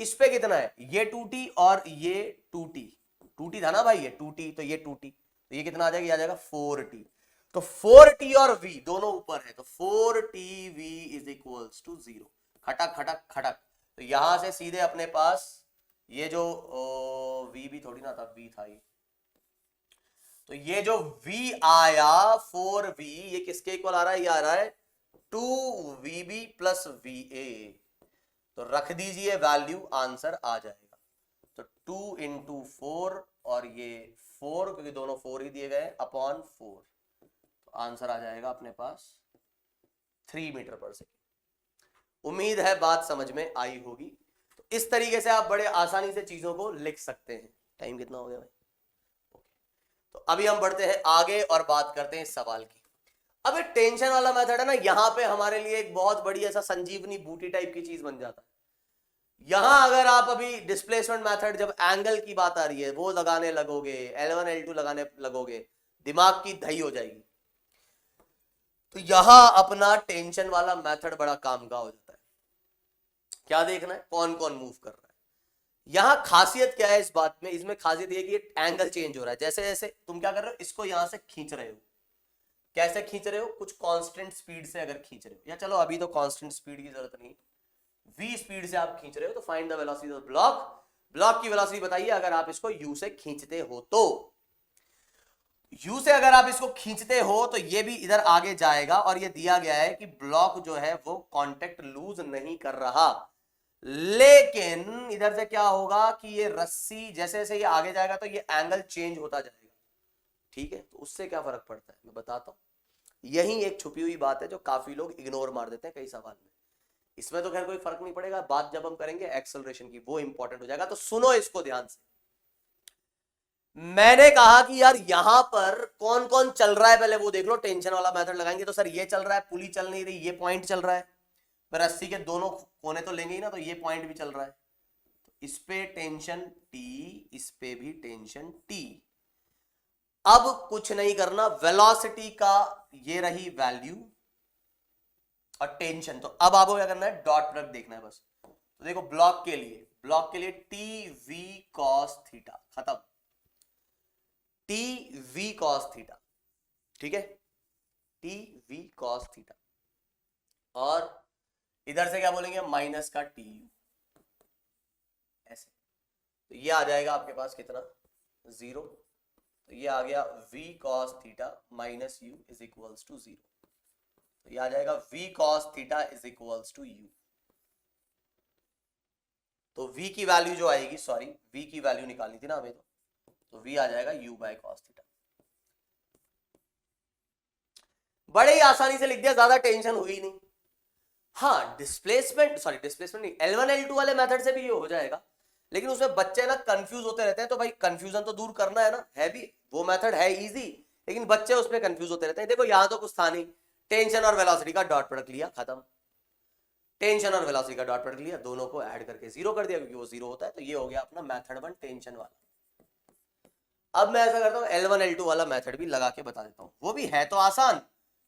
इस पे कितना है, ये 2t और ये 2t था ना भाई, ये 2t तो ये 2t, तो ये कितना आ जाएगा, ये आ जाएगा 4t। तो 4t और v दोनों ऊपर है, तो 4tv इज इक्वल्स टू 0, खटक खटक खटक। तो यहां से सीधे अपने पास ये जो v भी थोड़ी ना था, v था ये, तो ये जो v आया 4v, ये किसके इक्वल आ रहा है, ये आ रहा है 2vb प्लस va। तो रख दीजिए वैल्यू, आंसर आ जाएगा। तो 2 इंटू 4 और ये 4, क्योंकि दोनों 4 ही दिए गए, अपॉन 4, तो आंसर आ जाएगा अपने पास 3 मीटर पर सेकेंड। उम्मीद है बात समझ में आई होगी। तो इस तरीके से आप बड़े आसानी से चीजों को लिख सकते हैं। टाइम कितना हो गया भाई? तो अभी हम बढ़ते हैं आगे और बात करते हैं इस सवाल की। अब ये टेंशन वाला मेथड है ना, यहां पे हमारे लिए एक बहुत बड़ी ऐसा संजीवनी बूटी टाइप की चीज बन जाता है। यहां अगर आप अभी डिस्प्लेसमेंट मेथड, जब एंगल की बात आ रही है वो लगाने लगोगे, L1 L2 लगाने लगोगे, दिमाग की दही हो जाएगी। तो यहां अपना टेंशन वाला मेथड बड़ा काम का हो जाता है। क्या देखना है, कौन कौन मूव कर रहा है। यहां खासियत क्या है इस बात में, इसमें खासियत ये कि एंगल चेंज हो रहा है। जैसे जैसे तुम क्या कर रहे हो, इसको यहां से खींच रहे हो, कैसे खींच रहे हो, कुछ कांस्टेंट स्पीड से अगर खींच रहे हो, या चलो अभी तो कांस्टेंट स्पीड की जरूरत नहीं, v स्पीड से आप खींच रहे हो, तो find the velocity of block. Block की वेलोसिटी बताइए अगर आप इसको u से खींचते हो तो। u से अगर आप इसको खींचते हो तो ये भी इधर आगे जाएगा, और ये दिया गया है कि ब्लॉक जो है वो कांटेक्ट लूज नहीं कर रहा, लेकिन इधर से क्या होगा कि ये रस्सी जैसे जैसे ये आगे जाएगा तो ये एंगल चेंज होता जाएगा। ठीक है, तो उससे क्या फर्क पड़ता है मैं बताता हूं। यही एक छुपी हुई बात है जो काफी लोग इग्नोर मार देते हैं कई सवाल में। इसमें तो खैर कोई फर्क नहीं पड़ेगा, बात जब हम करेंगे एक्सेलरेशन की वो इंपॉर्टेंट हो जाएगा। तो सुनो इसको ध्यान से। मैंने कहा कि यार यहां पर कौन कौन चल रहा है, पहले वो देख लो। टेंशन वाला मेथड लगाएंगे तो सर ये चल रहा है, पुली चल नहीं रही, ये पॉइंट चल रहा है, पर रस्सी के दोनों कोने तो लेंगे ही ना, तो ये पॉइंट भी चल रहा है। तो इस पे टेंशन T, इस पे भी टेंशन T। अब कुछ नहीं करना, वेलोसिटी का ये रही वैल्यू और टेंशन। तो अब आपको क्या करना है, डॉट प्रोडक्ट देखना है बस। तो देखो ब्लॉक के लिए टी वी कॉस थीटा, खत्म, टी वी कॉस थीटा, ठीक है, टी वी कॉस थीटा, और इधर से क्या बोलेंगे, माइनस का टी यू, ऐसे। तो ये आ जाएगा आपके पास कितना, 0। तो ये आ गया v cos theta minus U is equals to 0। तो ये आ जाएगा v cos theta is equals to u। तो v की वैल्यू जो आएगी, सॉरी v की वैल्यू निकालनी थी ना हमें, तो v आ जाएगा u बाय cos थीटा। बड़े ही आसानी से लिख दिया, ज्यादा टेंशन हुई नहीं। हाँ डिस्प्लेसमेंट नहीं, L1 L2 वाले मेथड से भी ये हो जाएगा, लेकिन उसमें बच्चे ना कंफ्यूज होते रहते हैं। तो भाई कंफ्यूजन तो दूर करना है ना, है भी वो मेथड है इजी, लेकिन बच्चे उसमें कंफ्यूज होते रहते हैं। देखो यहां तो कुछ था नहीं, टेंशन और वेलोसिटी का डॉट प्रोडक्ट लिया, खत्म। टेंशन और वेलोसिटी का डॉट प्रोडक्ट लिया, दोनों को ऐड करके 0 कर दिया, क्योंकि वो 0 होता है। तो ये हो गया अपना मेथड 1 टेंशन वाला। अब मैं ऐसा करता हूँ, L1 L2 वाला मेथड भी लगा के बता देता हूँ, वो भी है तो आसान।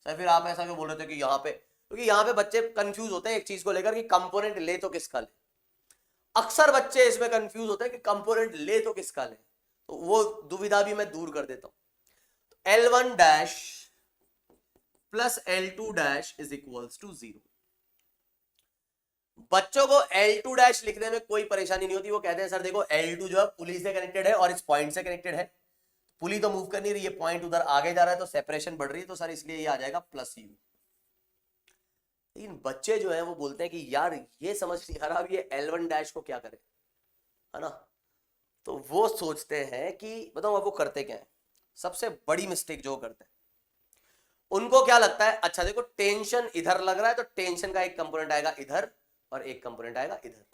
सर फिर आप ऐसा क्यों बोल रहे थे कि यहाँ पे, क्योंकि यहाँ पे बच्चे कंफ्यूज होते हैं एक चीज को लेकर कि कंपोनेंट ले तो किसका ले। अक्सर बच्चे इसमें कंफ्यूज होते हैं कि कंपोनेंट ले तो किसका ले, तो वो दुविधा भी मैं दूर कर देता हूं। तो L1 dash plus L2 dash is equals to 0। बच्चों को L2 डैश लिखने में कोई परेशानी नहीं होती। वो कहते हैं सर देखो L2 जो है पुली से कनेक्टेड है और इस पॉइंट से कनेक्टेड है, पुली तो मूव कर नहीं रही है, पॉइंट उधर आगे जा रहा है, तो सेपरेशन बढ़ रही है, तो सर इसलिए ये आ जाएगा प्लस यू। लेकिन बच्चे जो हैं वो बोलते हैं कि यार ये समझ नहीं आ रहा अब ये L1 डैश को क्या करें, है ना। तो वो सोचते हैं कि बताओ अब वो करते क्या है, सबसे बड़ी मिस्टेक जो करते हैं, उनको क्या लगता है, अच्छा देखो टेंशन इधर लग रहा है तो टेंशन का एक कंपोनेंट आएगा इधर और एक कंपोनेंट आएगा इधर,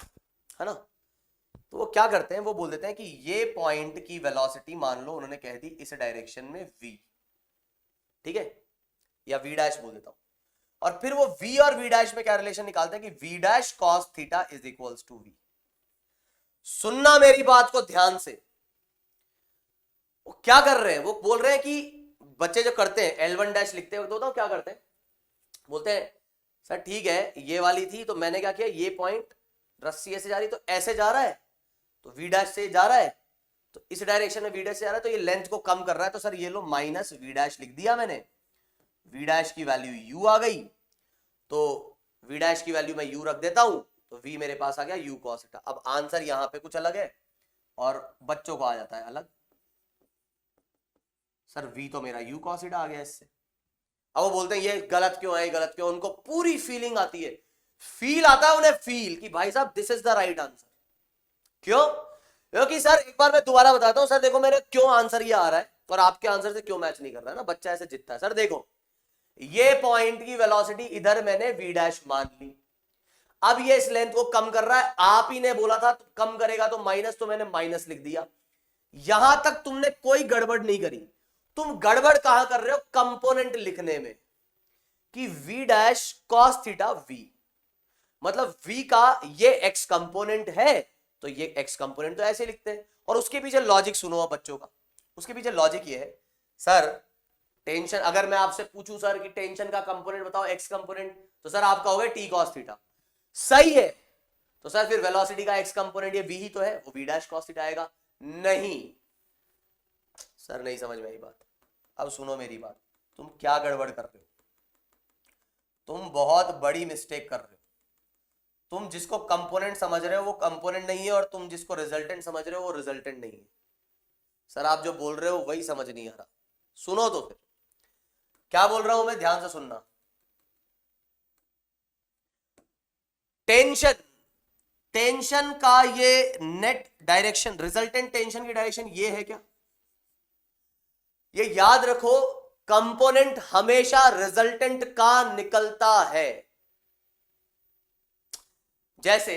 है ना। तो वो क्या करते हैं, वो बोल देते हैं कि ये पॉइंट की वेलोसिटी मान लो उन्होंने कह दी इस डायरेक्शन में v, ठीक है, या v डैश बोल देता हूं, और फिर वो v और v डैश में क्या रिलेशन निकालते हैं कि v dash cos theta is equals to v। सुनना मेरी बात को ध्यान से, वो क्या कर रहे हैं, वो बोल रहे हैं कि बच्चे जो करते हैं L1 डैश लिखते हैं तो क्या करते हैं, बोलते हैं सर ठीक है ये वाली थी तो मैंने क्या किया, ये पॉइंट रस्सी ऐसे जा रही तो ऐसे जा रहा है तो v डैश से जा रहा है तो इस डायरेक्शन में v डैश से जा रहा है तो ये लेंथ को कम कर रहा है, तो सर ये लो माइनस v डैश लिख दिया मैंने, v डैश की वैल्यू u आ गई तो v डैश की वैल्यू मैं u रख देता हूं तो v मेरे पास आ गया u cos थीटा। अब आंसर यहां पे कुछ अलग है और बच्चों को आ जाता है अलग, सर v तो मेरा u cos थीटा आ गया इससे। अब वो बोलते हैं ये गलत क्यों है, गलत क्यों, उनको पूरी फीलिंग आती है, फील आता है उन्हें, फील कि भाई साहब this is the right answer. क्यों, क्योंकि सर एक बार मैं दोबारा बताता हूं, सर देखो मेरे क्यों आंसर ये आ रहा है और आपके आंसर से क्यों मैच नहीं कर रहा है ना, बच्चा ऐसे जितता है। सर देखो ये पॉइंट की वेलोसिटी इधर मैंने v डैश मान ली, अब ये इस लेंथ को कम कर रहा है, आप ही ने बोला था तो कम करेगा तो माइनस, तो मैंने माइनस लिख दिया। यहां तक तुमने कोई गड़बड़ नहीं करी, तुम गड़बड़ कहां कर रहे हो, कंपोनेंट लिखने में, कि v dash cos theta v, मतलब v का ये x कंपोनेंट है तो ये x कंपोनेंट तो ऐसे लिखते हैं। और उसके पीछे लॉजिक सुनो आप बच्चों का, उसके पीछे लॉजिक ये है, सर टेंशन अगर मैं आपसे पूछूं सर कि टेंशन का कंपोनेंट बताओ x कंपोनेंट, तो सर आप कहोगे t cos थीटा, सही है, तो सर फिर वेलोसिटी का x कंपोनेंट ये v ही तो है, वो v डैश cos थीटा आएगा। नहीं सर नहीं समझ में आई बात, अब सुनो मेरी बात, तुम क्या गड़बड़ कर रहे हो, तुम बहुत बड़ी मिस्टेक कर रहे हो। तुम जिसको कंपोनेंट समझ रहे हो वो कंपोनेंट नहीं है और तुम जिसको रिजल्टेंट समझ रहे हो वो रिजल्टेंट नहीं है। सर आप जो बोल रहे हो वही समझ नहीं आ रहा, सुनो तो फिर क्या बोल रहा हूं मैं, ध्यान से सुनना। टेंशन, टेंशन का ये नेट डायरेक्शन, रिजल्टेंट टेंशन की डायरेक्शन ये है क्या, ये याद रखो, कंपोनेंट हमेशा रिजल्टेंट का निकलता है। जैसे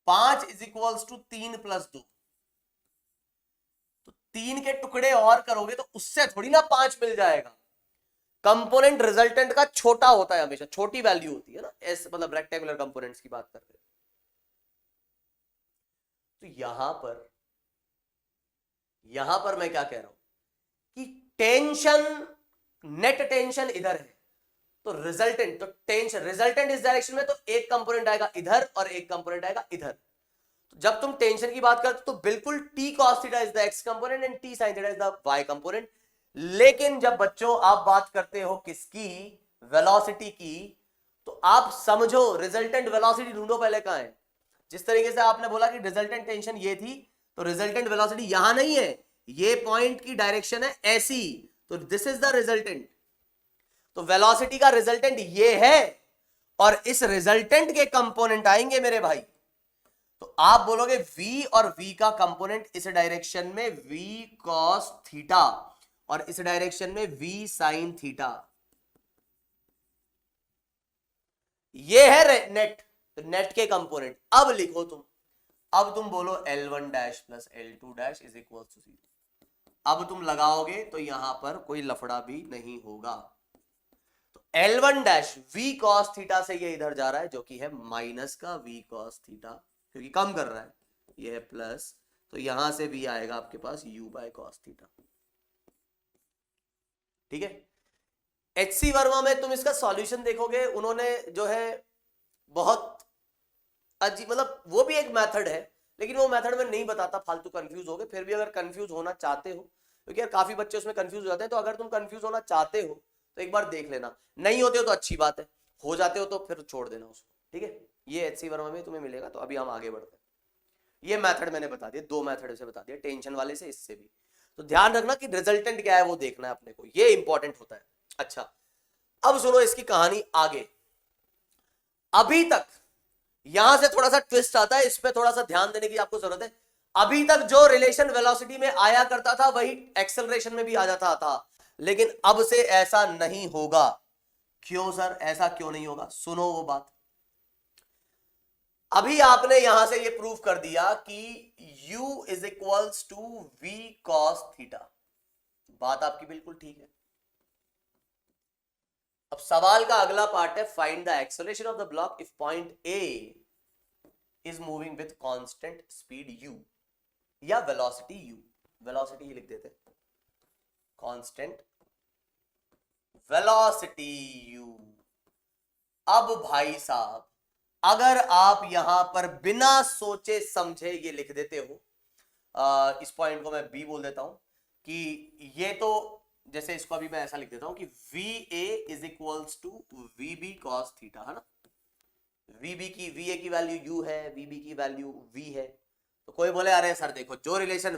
5 इज इक्वल्स टू 3 प्लस 2, तो 3 के टुकड़े और करोगे तो उससे थोड़ी ना 5 मिल जाएगा। कंपोनेंट रिजल्टेंट का छोटा होता है, हमेशा छोटी वैल्यू होती है ना, एस मतलब रेक्टेंगुलर कंपोनेंट्स की बात कर रहे हैं। तो यहां पर मैं क्या कह रहा हूं कि टेंशन, नेट टेंशन इधर है तो रिजल्टेंट, तो टेंशन रिजल्टेंट इस डायरेक्शन में तो एक कंपोनेंट आएगा इधर और एक कंपोनेंट आएगा इधर। तो जब तुम टेंशन की बात करते हो तो बिल्कुल t cos theta is the x component and t sin theta is the y component. लेकिन जब बच्चों आप बात करते हो किसकी, वेलोसिटी की, तो आप समझो रिजल्टेंट वेलोसिटी ढूंढो पहले कहां है। जिस तरीके से आपने बोला कि रिजल्टेंट टेंशन ये थी तो रिजल्टेंट वेलोसिटी यहां नहीं है, ये पॉइंट की डायरेक्शन है ऐसी, तो दिस इज द रिजल्टेंट। तो वेलोसिटी का रिजल्टेंट ये है और इस रिजल्टेंट के कंपोनेंट आएंगे मेरे भाई, तो आप बोलोगे v और v का कंपोनेंट इस डायरेक्शन में v cos थीटा और इस डायरेक्शन में v sin थीटा, ये है नेट, तो नेट के कंपोनेंट। अब लिखो तुम, अब तुम बोलो L1 dash plus L2 dash is equal to 0, अब तुम लगाओगे तो यहां पर कोई लफड़ा भी नहीं होगा। तो L1 dash v cos theta से ये इधर जा रहा है जो कि है माइनस का v cos थीटा, क्योंकि कम कर रहा है, ये है प्लस, तो यहां से भी आएगा आपके पास u बाय cos थीटा। ठीक है, HC वर्मा में तुम इसका सॉल्यूशन देखोगे, उन्होंने जो है बहुत अजीब, मतलब वो भी एक मेथड है लेकिन वो मेथड में नहीं बताता, फालतू कंफ्यूज होगे। फिर भी अगर कंफ्यूज होना चाहते हो, क्योंकि यार काफी बच्चे उसमें कंफ्यूज हो जाते हैं, तो अगर तुम कंफ्यूज होना चाहते हो तो एक बार देख लेना, नहीं होते हो तो अच्छी बात है, हो जाते हो तो फिर छोड़ देना उसको। ठीक है, ये HC वर्मा में तुम्हें मिलेगा। तो अभी हम आगे बढ़ते हैं, ये मेथड मैंने बता दिया, 2 मेथड से बता दिया, टेंशन वाले से, इससे भी। तो ध्यान रखना कि रिजल्टेंट क्या है वो देखना है अपने को, ये इंपॉर्टेंट होता है। अच्छा, अब सुनो इसकी कहानी आगे। अभी तक यहां से थोड़ा सा ट्विस्ट आता है, इस पे थोड़ा सा ध्यान देने की आपको जरूरत है। अभी तक जो रिलेशन वेलोसिटी में आया करता था वही एक्सेलरेशन में भी आ जाता था, लेकिन अब से ऐसा नहीं होगा। क्यों सर, ऐसा क्यों नहीं होगा? सुनो वो बात। अभी आपने यहां से ये प्रूव कर दिया कि u is equals to v cos theta. बात आपकी बिल्कुल ठीक है। अब सवाल का अगला पार्ट है, find the acceleration of the block if point A is moving with constant speed u या वेलोसिटी u। वेलोसिटी ही लिख देते, कांस्टेंट वेलोसिटी u। अब भाई साहब अगर आप यहां पर बिना सोचे समझे ये लिख देते हो, इस पॉइंट को मैं B बोल देता हूं कि ये तो जैसे इसको अभी मैं ऐसा लिख देता हूं कि VA is equals to VB cos theta, है ना। VA की वैल्यू u है, VB की वैल्यू v है। तो कोई बोले अरे सर देखो, जो रिलेशन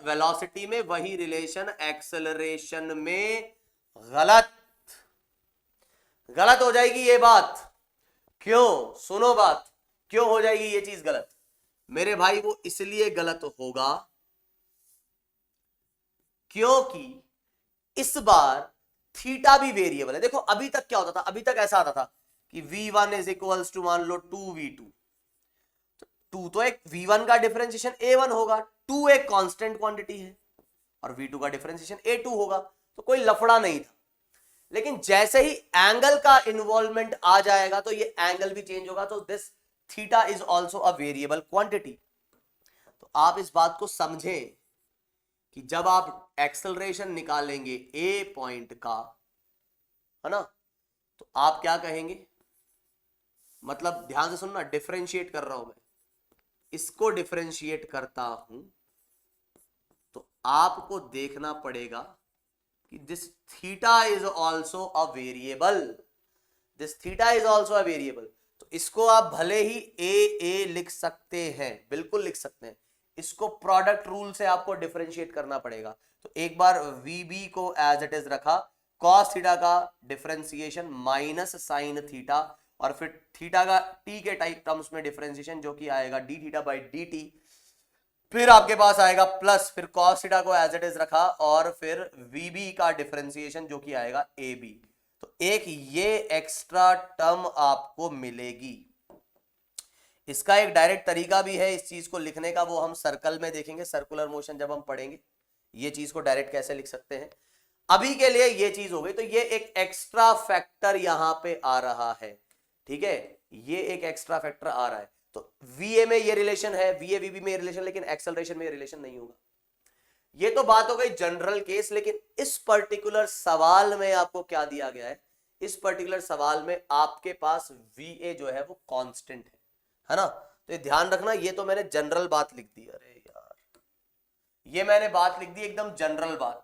वेलोसिटी में वही रिलेशन एक्सेलरेशन में गलत हो जाएगी ये बात। क्यों? सुनो बात, क्यों हो जाएगी ये चीज गलत मेरे भाई? वो इसलिए गलत होगा क्योंकि इस बार थीटा भी वेरिएबल है। देखो अभी तक क्या होता था, अभी तक ऐसा आता था कि v1 इज इक्वल्स टू मान लो 2v2। तो 2 तो एक v1 का डिफरेंशिएशन a1 होगा, 2 एक कांस्टेंट क्वांटिटी है, और v2 का डिफरेंशिएशन a2 होगा, तो कोई लफड़ा नहीं था। लेकिन जैसे ही एंगल का इन्वॉल्वमेंट आ जाएगा तो ये एंगल भी चेंज होगा, तो this theta is also a variable quantity. तो आप इस बात को समझें कि जब आप एक्सेलरेशन निकालेंगे ए पॉइंट का, है ना, तो आप क्या कहेंगे? मतलब ध्यान से सुनना, डिफरेंशिएट कर रहा हूं मैं, इसको डिफरेंशिएट करता हूं तो आपको देखना पड़ेगा कि this theta is also a variable, तो इसको आप भले ही ए लिख सकते हैं, बिल्कुल लिख सकते हैं, इसको प्रोडक्ट रूल से आपको डिफरेंशिएट करना पड़ेगा। तो एक बार VB को एज इट इज रखा, cos थीटा का डिफरेंशिएशन माइनस साइन थीटा, और फिर थीटा का t के टाइप टर्म्स में डिफरेंशिएशन जो कि आएगा d थीटा बाई dt, फिर आपके पास आएगा प्लस, फिर cos थीटा को एज इट इज रखा, और फिर VB का डिफरेंशिएशन जो कि आएगा AB। तो एक ये एक्स्ट्रा टर्म आपको मिलेगी। इसका एक डायरेक्ट तरीका भी है इस चीज को लिखने का, वो हम सर्कल में देखेंगे, सर्कुलर मोशन जब हम पढ़ेंगे ये चीज को डायरेक्ट कैसे लिख सकते हैं। अभी के लिए ये चीज हो गई, तो ये एक एक्स्ट्रा फैक्टर यहां पे आ रहा है, ठीक है, ये एक एक्स्ट्रा फैक्टर आ रहा है। तो VA में ये रिलेशन है, VA VB में ये रिलेशन, लेकिन एक्सेलरेशन में ये रिलेशन नहीं होगा। ये तो बात हो गई जनरल केस, लेकिन इस पर्टिकुलर सवाल में आपको क्या दिया गया है? इस पर्टिकुलर सवाल में आपके पास VA जो है वो कांस्टेंट है ना। तो ये ध्यान रखना, ये तो मैंने जनरल बात लिख दी, अरे यार ये मैंने बात लिख दी एकदम जनरल बात।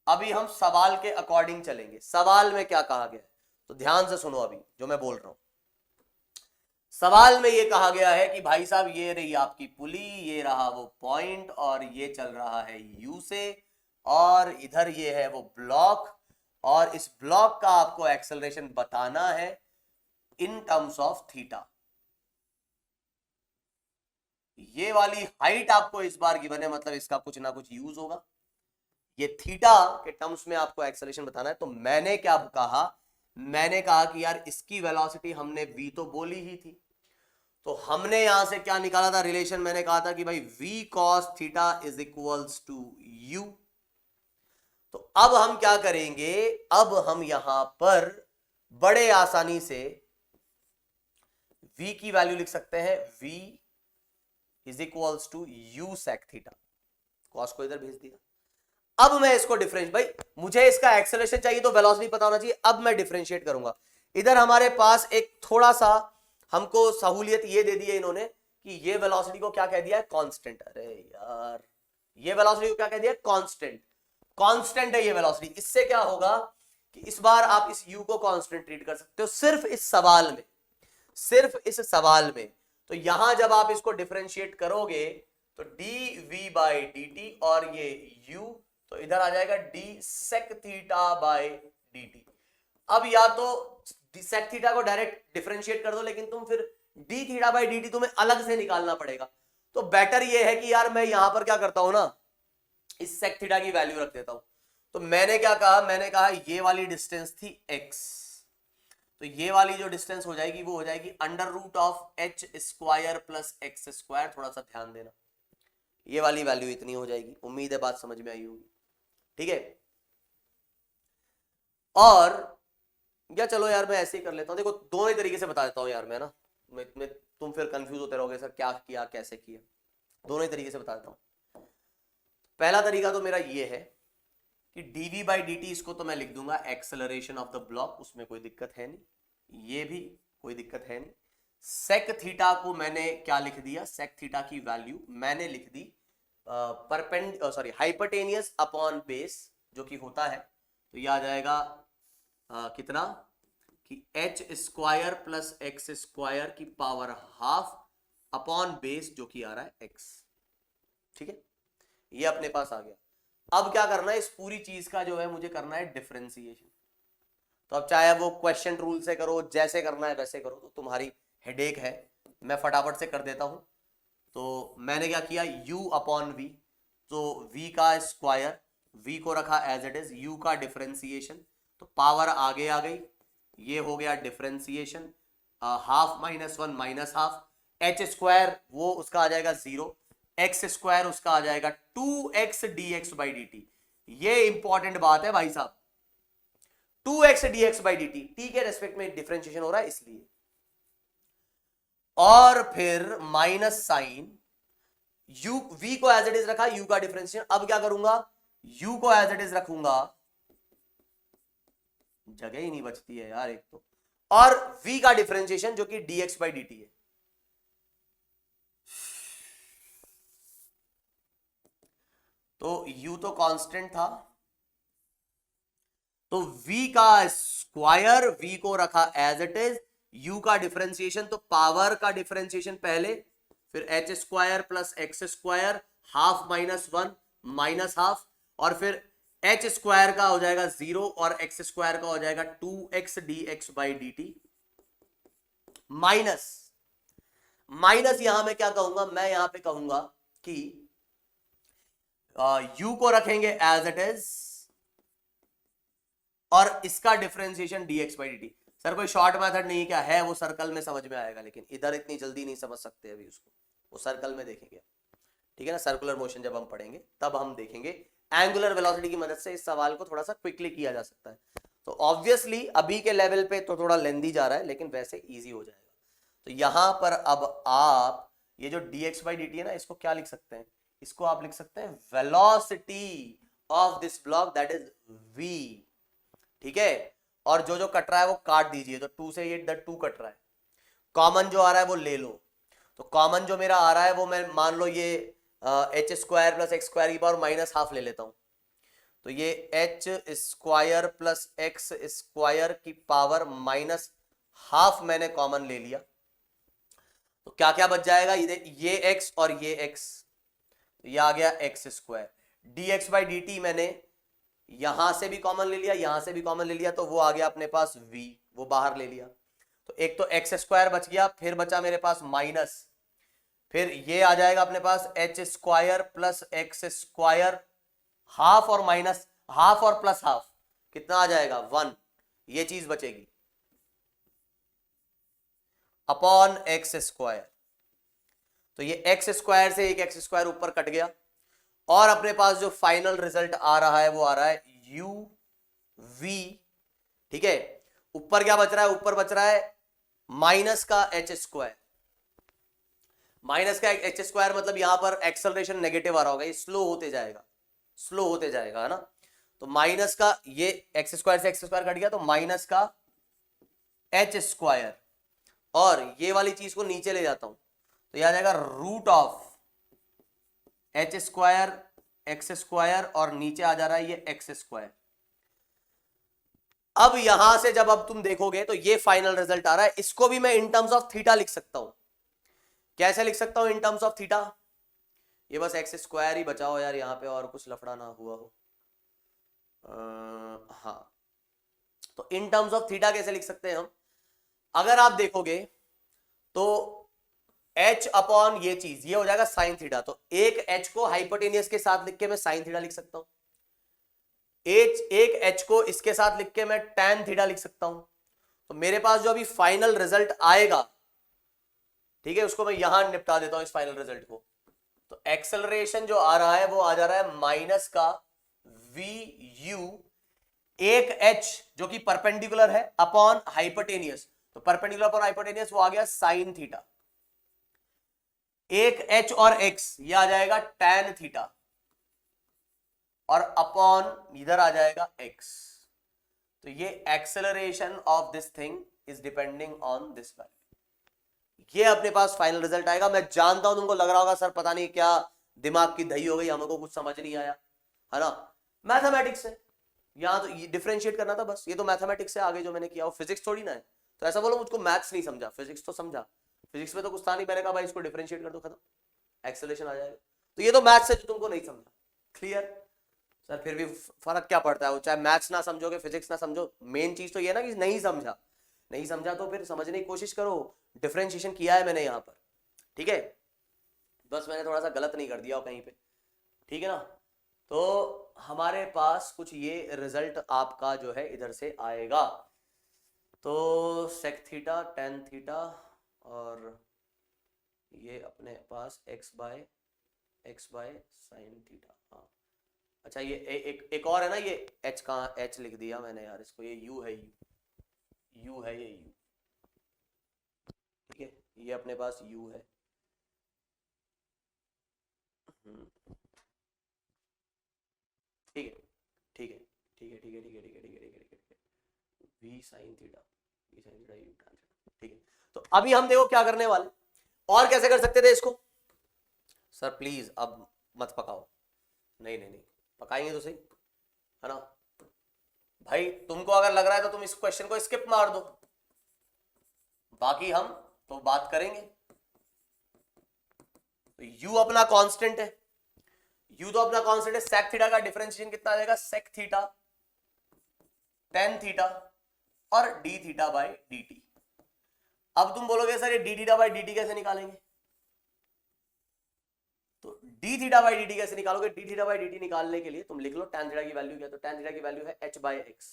अभी हम सवाल के अकॉर्डिंग चलेंगे, सवाल में क्या कहा गया है, तो ध्यान से सुनो अभी जो मैं बोल रहा हूं। सवाल में ये कहा गया है कि भाई साहब ये रही आपकी पुली, ये रहा वो पॉइंट, और ये चल रहा है U से, और इधर ये है वो ब्लॉक, और इस ब्लॉक का आपको एक्सेलरेशन बताना है इन टर्म्स ऑफ थीटा। ये वाली हाइट आपको इस बार गिवन है, मतलब इसका कुछ ना कुछ यूज होगा। ये थीटा के टर्म्स में आपको एक्सेलरेशन बताना है। तो मैंने क्या कहा? मैंने कहा कि यार इसकी वेलोसिटी हमने v तो बोली ही थी, तो हमने यहां से क्या निकाला था रिलेशन? मैंने कहा था कि भाई v cos theta is equals to u। तो अब हम क्या करेंगे? अब हम यहां पर बड़े आसानी से v की वैल्यू लिख सकते हैं, v is equals to u sec theta. cos को इधर भेज दिया। अब मैं इसको डिफरेंशिएट, भाई मुझे इसका एक्सेलरेशन चाहिए तो वेलोसिटी पता होना चाहिए। अब मैं डिफरेंशिएट करूंगा। इधर हमारे पास एक थोड़ा सा हमको सहूलियत ये दे दी है इन्होंने कि ये वेलोसिटी को क्या कह दिया है? कांस्टेंट। अरे यार ये वेलोसिटी को क्या कह दिया? कांस्टेंट। कांस्टेंट है ये वेलोसिटी। इससे क्या होगा कि इस बार आप इस u को कांस्टेंट ट्रीट कर सकते हो सिर्फ इस सवाल में, सिर्फ इस सवाल में। तो यहां जब आप इसको डिफरेंशिएट करोगे तो dv बाई dt और ये u, तो इधर आ जाएगा D sec theta by dt। अब या तो सेक थीटा को डायरेक्ट डिफरेंशिएट कर दो, लेकिन तुम फिर डी थीटा बाई dt तुम्हें अलग से निकालना पड़ेगा। तो बेटर ये है कि यार मैं यहां पर क्या करता हूं ना, इस सेक थीटा की वैल्यू रख देता हूं। तो मैंने क्या कहा, मैंने कहा ये वाली डिस्टेंस थी x, तो ये वाली जो डिस्टेंस हो जाएगी वो हो जाएगी under root of H square plus X square. थोड़ा सा ध्यान देना, ये वाली वैल्यू इतनी हो जाएगी। उम्मीद है बात समझ में आई होगी, ठीक है। और या चलो यार मैं ऐसे ही कर लेता हूं, देखो दोनों ही तरीके से बता देता हूं यार मैं ना, तुम फिर कंफ्यूज होते रहोगे सर क्या किया कैसे किया। दोनों ही तरीके से बता देता हूं। पहला तरीका तो मेरा ये है कि dv बाई dt, इसको तो मैं लिख दूंगा एक्सेलरेशन ऑफ द ब्लॉक, उसमें कोई दिक्कत है नहीं, ये भी कोई दिक्कत है नहीं। सेक थीटा को मैंने क्या लिख दिया, सेक थीटा की वैल्यू मैंने लिख दी हाइपोटेनियस अपॉन बेस, जो कि होता है, तो ये आ जाएगा कितना कि H square plus X square की पावर हाफ अपॉन बेस, जो कि आ रहा है एक्स, ठीक है। ये अपने पास आ गया। अब क्या करना है, इस पूरी चीज का जो है मुझे करना है डिफरेंशिएशन। तो अब चाहे वो क्वेश्चन रूल से करो, जैसे करना है वैसे करो, तो तुम्हारी हेडेक है, मैं फटाफट से कर देता हूं। तो मैंने क्या किया, u अपॉन वी, तो v का स्क्वायर, v को रखा एज इट इज, u का डिफरेंशिएशन, तो पावर आगे आ गई, ये हो गया differentiation, half minus one minus half, H square वो उसका आ जाएगा 0, एक्स स्क्वायर उसका आ जाएगा 2x dx बाई dt। ये इंपॉर्टेंट बात है भाई साहब, 2x dx by dt, t के रेस्पेक्ट में डिफरेंशिएशन हो रहा है इसलिए। और फिर माइनस साइन, u v को एज इट इज रखा, u का डिफरेंशिएशन। अब क्या करूंगा, u को एज इट इज रखूंगा, जगह ही नहीं बचती है यार एक तो, और v का डिफरेंशिएशन जो कि dx बाई dt है। तो u तो कांस्टेंट था, तो v का स्क्वायर, v को रखा एज इट इज, u का डिफरेंशिएशन, तो पावर का डिफरेंशिएशन पहले, फिर H square plus X square, half minus one minus half, और फिर एच स्क्वायर का हो जाएगा 0 और एक्स स्क्वायर का हो जाएगा 2x dx by dt, minus minus यहां मैं क्या कहूंगा, मैं यहां पे कहूंगा कि u को रखेंगे एज इट इज, और इसका differentiation dx by dt। Sir कोई शॉर्ट मेथड नहीं क्या है, वो सर्कल में समझ में आएगा, लेकिन इधर इतनी जल्दी नहीं समझ सकते अभी उसको, वो सर्कल में देखेंगे, ठीक है ना। सर्कुलर मोशन जब हम पढ़ेंगे तब हम देखेंगे, एंगुलर वेलोसिटी की मदद से इस सवाल को थोड़ा सा क्विकली किया जा सकता है। तो ऑब्वियसली अभी के लेवल पे तो थोड़ा लेंदी जा रहा है, लेकिन वैसे इजी हो जाएगा। तो यहां पर अब आप ये जो dx बाई dt है ना, इसको क्या लिख सकते हैं, इसको आप लिख सकते हैं velocity of this block, that is v, ठीक है। और जो जो कट रहा है वो काट दीजिए, तो 2 से ये 2 कट रहा है, कॉमन जो आ रहा है वो ले लो। तो कॉमन जो मेरा आ रहा है वो मैं मान लो ये H square plus X square की पावर माइनस हाफ ले लेता हूं, तो ये H square plus X square की पावर माइनस हाफ मैंने कॉमन ले लिया। तो क्या क्या बच जाएगा, ये एक्स और ये एक्स, ये आ गया x square, dx by dt मैंने यहां से भी कॉमन ले लिया, यहां से भी कॉमन ले लिया, तो वो आ गया अपने पास v, वो बाहर ले लिया। तो एक तो एक्स स्क्वायर बच गया, फिर बचा मेरे पास माइनस, फिर ये आ जाएगा अपने पास H square plus X square, half और माइनस हाफ और प्लस हाफ कितना आ जाएगा 1, ये चीज बचेगी अपॉन एक्स स्क्वायर। तो ये एक्स स्क्वायर से एक एक्स स्क्वायर ऊपर कट गया, और अपने पास जो फाइनल रिजल्ट आ रहा है वो आ रहा है u v, ठीक है। ऊपर क्या बच रहा है, ऊपर बच रहा है माइनस का एच स्क्वायर, माइनस का एच स्क्वायर मतलब यहां पर एक्सेलरेशन नेगेटिव आ रहा होगा, ये स्लो होते जाएगा, स्लो होते जाएगा, है ना। तो माइनस का ये एक्स स्क्वायर से एक्स स्क्वायर कट गया, तो माइनस का एच स्क्वायर, और ये वाली चीज को नीचे ले जाता हूं, तो यह आ जाएगा root of H square X square, और नीचे आ जा रहा है ये एक्स स्क्वायर। अब यहां से जब अब तुम देखोगे तो ये फाइनल रिजल्ट आ रहा है, इसको भी मैं इन टर्म्स ऑफ थीटा लिख सकता हूं। कैसे लिख सकता हूं इन टर्म्स ऑफ थीटा, ये बस एक्स स्क्वायर ही बचाओ यार, यहां पे और कुछ लफड़ा ना हुआ हो, हाँ, तो इन टर्म्स ऑफ थीटा कैसे लिख सकते हैं हम? अगर आप देखोगे तो h अपॉन ये चीज ये हो जाएगा साइन थीटा, तो एक h को हाइपोटेनियस के साथ लिख के मैं साइन थीटा लिख सकता हूं, एक h को इसके साथ लिख के मैं tan थीटा लिख सकता हूं। तो मेरे पास जो अभी फाइनल रिजल्ट आएगा, ठीक है, उसको मैं यहां निपटा देता हूं इस फाइनल रिजल्ट को। तो एक्सेलरेशन जो आ रहा है वो आ जा रहा है माइनस का वी यू, एक h जो कि परपेंडिकुलर है अपॉन हाइपोटेनियस, तो परपेंडिकुलर अपॉन हाइपोटेनियस वो आ गया साइन थीटा, एक h और x ये आ जाएगा tan थीटा, और अपॉन इधर आ जाएगा x। तो ये acceleration of this thing is depending on this value. ये अपने पास फाइनल रिजल्ट आएगा। मैं जानता हूं तुमको लग रहा होगा सर पता नहीं क्या दिमाग की दही हो गई, हमको कुछ समझ नहीं आया, है ना? मैथमेटिक्स है, यहां तो डिफरेंशिएट करना था बस, ये तो मैथमेटिक्स से आगे जो मैंने किया वो फिजिक्स थोड़ी ना है। तो ऐसा बोलो मुझको मैथ्स नहीं समझा, फिजिक्स तो समझा, फिजिक्स में तो कुछ था नहीं, मैंने कहा भाई इसको डिफरेंशिएट कर दो, खत्म, एक्सेलरेशन आ जाएगा। तो ये तो मैथ्स है जो तुमको नहीं समझा, क्लियर? सर फिर भी फर्क क्या पड़ता है, वो चाहे मैथ्स ना समझोगे फिजिक्स ना समझो, मेन चीज तो ये ना कि नहीं समझा, नहीं समझा तो फिर समझने की कोशिश करो, डिफरेंशिएशन किया है मैंने यहाँ पर, ठीक है, बस मैंने थोड़ा सा गलत नहीं कर दिया हो कहीं पे, ठीक है ना? तो हमारे पास कुछ ये रिजल्ट आपका जो है इधर से आएगा, तो सेक थीटा टेन थीटा और ये अपने पास एक्स बाय साइन थीटा। हाँ अच्छा, ये एक और है ना, ये h कहाँ, h लिख दिया मैंने यार इसको, ये u है, u है, ये u, ठीक है, ये अपने पास u है। ठीक है ठीक है ठीक है ठीक है ठीक है ठीक है ठीक है ठीक है ठीक है, v sine theta, v sine theta u tan theta, ठीक है। तो अभी हम देखो क्या करने वाले, और कैसे कर सकते थे इसको? सर प्लीज अब मत पकाओ, नहीं नहीं नहीं पकाएंगे तो सही, है ना भाई? तुमको अगर लग रहा है तो तुम इस क्वेश्चन को स्किप मार दो, बाकी हम तो बात करेंगे। तो u अपना कांस्टेंट है, u तो अपना कांस्टेंट है, सेक थीटा का डिफरेंशिएशन कितना आ जाएगा, सेक थीटा टेन थीटा और D theta by D T. अब तुम बोलोगे सर ये D theta by D T कैसे निकालेंगे? तो D theta by D T कैसे निकालोगे? D theta by D T निकालने के लिए तुम लिख लो tan थीटा की वैल्यू क्या, तो tan थीटा की वैल्यू है h बाई एक्स,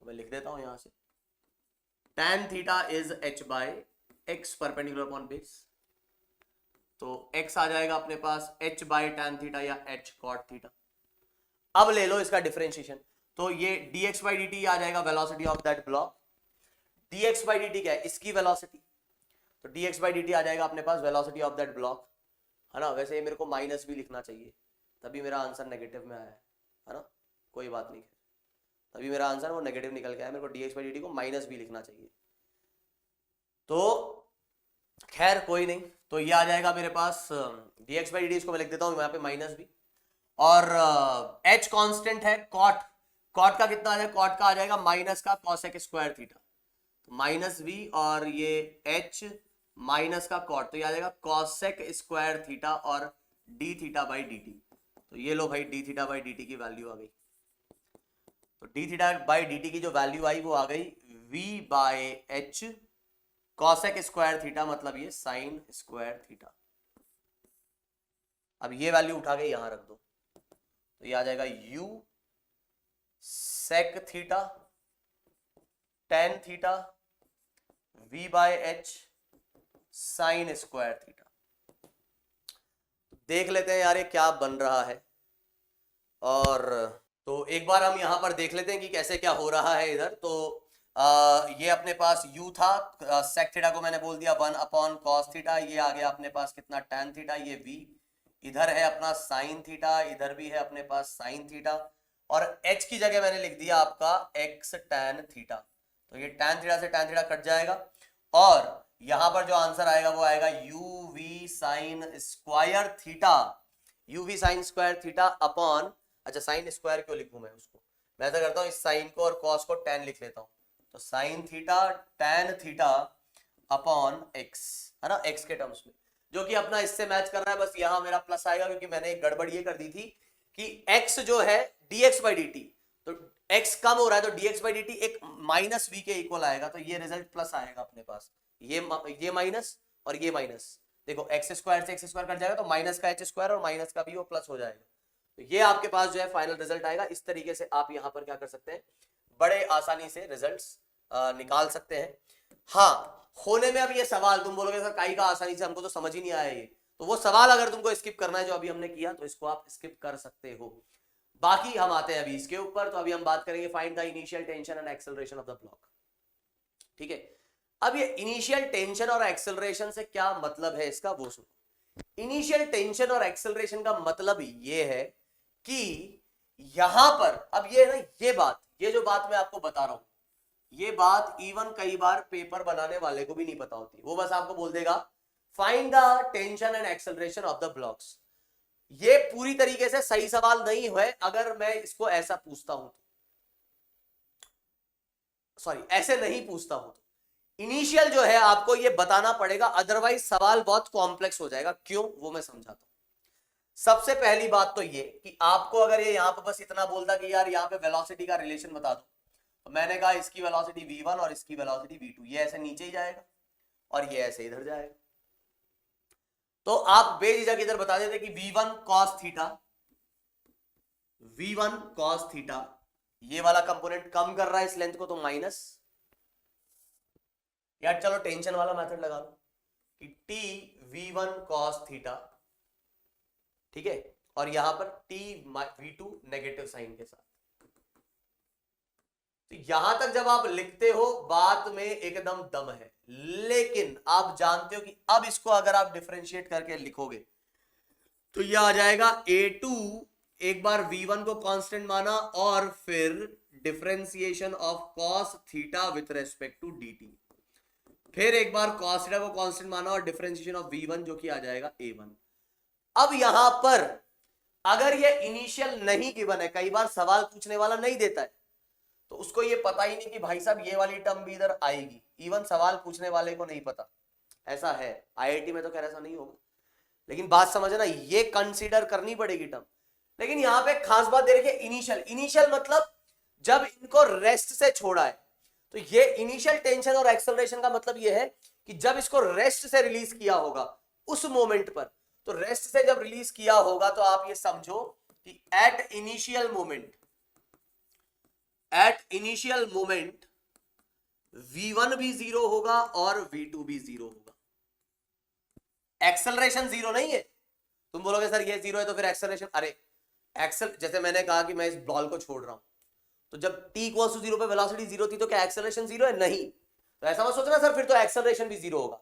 तो मैं लिख देता हूं यहां से, tan theta is h by x perpendicular upon base, तो x आ जाएगा अपने पास h बाई tan थीटा या h cot थीटा। अब ले लो इसका डिफरेंशिएशन, तो ये dx बाई dt आ जाएगा velocity of that block, dx by dt क्या है, इसकी वेलोसिटी, तो dx बाई dt आ जाएगा अपने पास वेलोसिटी ऑफ दैट ब्लॉक, है ना? वैसे मेरे को माइनस भी लिखना चाहिए, तभी मेरा आंसर नेगेटिव में आया है ना? कोई बात नहीं, तभी मेरा आंसर वो नेगेटिव निकल के आया, मेरे को dx बाई dt को माइनस भी लिखना चाहिए, तो खैर कोई नहीं। तो ये आ जाएगा मेरे पास dx बाई dt, इसको मैं लिख देता हूँ यहाँ पे माइनस भी, और h कांस्टेंट है, कॉट का कितना आ जाएगा, कॉट का आ जाएगा माइनस का कॉसेक स्क्वायर थीटा, तो माइनस v, और ये h माइनस का कॉट, तो ये आ जाएगा कॉसेक स्क्वायर थीटा और D theta by D T. तो ये लो भाई D theta by D T की वैल्यू आ गई, तो D theta by D T की जो वैल्यू आई वो आ गई v by H cosec square theta, मतलब ये साइन स्क्वायर थीटा। अब ये वैल्यू उठा के यहां रख दो, तो ये आ जाएगा u sec theta tan theta v by H sine square theta. देख लेते हैं यार ये क्या बन रहा है, और तो एक बार हम यहां पर देख लेते हैं कि कैसे क्या हो रहा है इधर। तो ये अपने पास u था, सेक थीटा को मैंने बोल दिया 1 अपॉन कॉस थीटा, ये आ गया अपने पास कितना tan थीटा, ये v, इधर है अपना साइन थीटा, इधर भी है अपने पास साइन थीटा, और h की जगह मैंने लिख दिया आपका x tan थीटा, तो ये tan थीटा से tan थीटा कट जाएगा, और यहां पर जो आंसर आएगा वो आएगा uv sign square theta, uv sign square theta upon, अच्छा साइन स्क्वायर क्यों लिखूं मैं उसको, मैं ऐसा करता हूं इस साइन को और कॉस को tan लिख लेता हूं, तो sine theta tan theta upon x, है ना, x के टर्म्स में, जो कि अपना इससे मैच कर रहा है, बस यहां मेरा प्लस आएगा क्योंकि मैंने एक गड़बड़ ये कर दी थी कि x जो है dx by dt, तो x कम हो रहा है तो dx by dt एक माइनस v के इक्वल आएगा, तो ये रिजल्ट प्लस आएगा अपने पास, ये माइनस और ये माइनस, देखो एक्स स्क्वायर से एक्स स्क्वायर कट जाएगा तो माइनस का एच स्क्वायर और माइनस का भी वो प्लस हो जाएगा, तो ये आपके पास जो है फाइनल रिजल्ट आएगा। इस तरीके से आप यहां पर क्या कर सकते हैं, बड़े आसानी से रिजल्ट्स निकाल सकते हैं। हाँ, होने में अब ये सवाल तुम बोलोगे सर काई का आसानी से, हमको तो समझ ही नहीं आया ये, तो वो सवाल अगर तुमको स्किप करना है जो अभी हमने किया तो इसको आप स्किप कर सकते हो। बाकी हम आते हैं अभी इसके ऊपर, तो अभी हम बात करेंगे find the initial tension and acceleration of the block. ठीक है, अब ये इनिशियल टेंशन और एक्सेलरेशन से क्या मतलब है इसका वो सुनो। इनिशियल टेंशन और एक्सेलरेशन का मतलब ये है कि यहां पर अब ये ना, ये जो बात मैं आपको बता रहा हूं, ये बात इवन कई बार पेपर बनाने वाले को भी नहीं पता होती, वो बस आपको बोल देगा find the tension and acceleration of the blocks. ये पूरी तरीके से सही सवाल नहीं है अगर मैं इसको ऐसा पूछता हूं, सॉरी ऐसे नहीं पूछता हूं, तो इनिशियल जो है आपको ये बताना पड़ेगा, अदरवाइज सवाल बहुत कॉम्प्लेक्स हो जाएगा। क्यों, वो मैं समझाता हूं। सबसे पहली बात तो ये कि आपको अगर ये यहां पर बस इतना बोलता कि यार यहां पे वेलोसिटी का रिलेशन बता दो, तो मैंने कहा इसकी वेलोसिटी v1 और इसकी वेलोसिटी v2, ये ऐसे नीचे ही जाएगा और ये ऐसे इधर जाएगा, तो आप बेझिझक इधर बता देते कि v1 cos थीटा, ये वाला कंपोनेंट कम कर रहा है इस लेंथ को, तो माइनस, यार चलो टेंशन वाला मेथड लगा लो कि t v1 cos थीटा, ठीक है, और यहां पर t v2 नेगेटिव साइन के साथ। तो यहां तक जब आप लिखते हो बात में एकदम दम है, लेकिन आप जानते हो कि अब इसको अगर आप डिफरेंशिएट करके लिखोगे तो यह आ जाएगा a2, एक बार v1 को कांस्टेंट माना और फिर differentiation of cos theta with respect to dt, फिर एक बार cos थीटा को कांस्टेंट माना और डिफरेंशिएशन ऑफ v1 जो कि आ जाएगा a1। अब यहां पर अगर ये इनिशियल नहीं गिवन है, कई बार सवाल पूछने वाला नहीं देता है, तो उसको ये पता ही नहीं कि भाई साहब ये वाली टर्म भी इधर आएगी, इवन सवाल पूछने वाले को नहीं पता, ऐसा है। आईआईटी में तो खैर ऐसा नहीं होगा, लेकिन बात समझना, ये कंसीडर करनी पड़ेगी टर्म। लेकिन यहां पे खास बात दे रखी है इनिशियल मतलब जब इनको रेस्ट से छोड़ा है, तो ये इनिशियल टेंशन और एक्सेलरेशन का मतलब ये है कि जब इसको रेस्ट से रिलीज किया होगा उस मोमेंट पर, तो रेस्ट से जब रिलीज किया होगा तो आप ये समझो कि एट इनिशियल मोमेंट v1 भी 0 होगा और v2 भी 0 होगा। एक्सेलरेशन 0 नहीं है, तुम बोलोगे सर ये 0 है तो फिर एक्सेलरेशन, अरे जैसे मैंने कहा कि मैं इस बॉल को छोड़ रहा हूं, तो जब t = 0 पे वेलोसिटी 0 थी, तो क्या एक्सेलरेशन 0 है? नहीं। तो ऐसा मत सोचना सर फिर तो एक्सेलरेशन भी 0 होगा,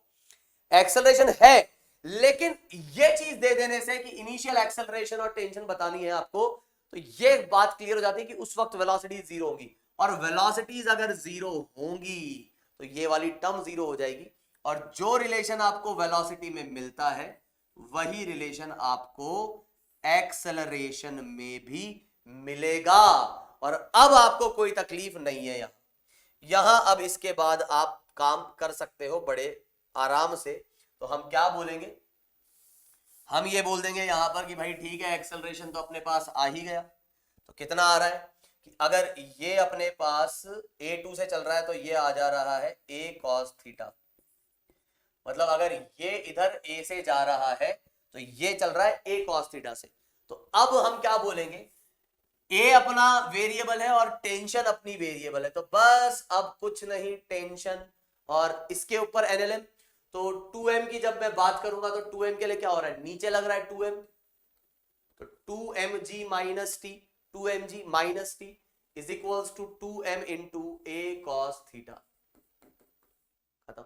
एक्सेलरेशन है, लेकिन ये चीज दे देने से कि इनिशियल एक्सेलरेशन और टेंशन बतानी है आपको, तो ये बात क्लियर हो जाती है कि उस वक्त वेलोसिटी 0 होगी, और वेलोसिटीज अगर 0 होंगी तो ये वाली टर्म 0 हो जाएगी, और जो रिलेशन आपको वेलोसिटी में मिलता है वही रिलेशन आपको एक्सेलरेशन में भी मिलेगा। और अब आपको कोई तकलीफ नहीं है यहां अब इसके बाद आप काम कर सकते हो बड़े आराम से। तो हम क्या बोलेंगे, हम ये बोल देंगे यहां पर कि भाई ठीक है, एक्सेलरेशन तो अपने पास आ ही गया, तो कितना आ रहा है कि अगर ये अपने पास a2 से चल रहा है तो ये आ जा रहा है a cos थीटा, मतलब अगर ये इधर a से जा रहा है तो ये चल रहा है a cos थीटा से। तो अब हम क्या बोलेंगे, a अपना वेरिएबल है और टेंशन अपनी वेरिएबल है, तो बस अब कुछ नहीं, टेंशन और इसके ऊपर NLM, तो 2m की जब मैं बात करूंगा तो 2m के लिए क्या हो रहा है, नीचे लग रहा है 2m, तो 2mg minus T, 2mg minus T is equals to 2m into a cos theta, खत्म।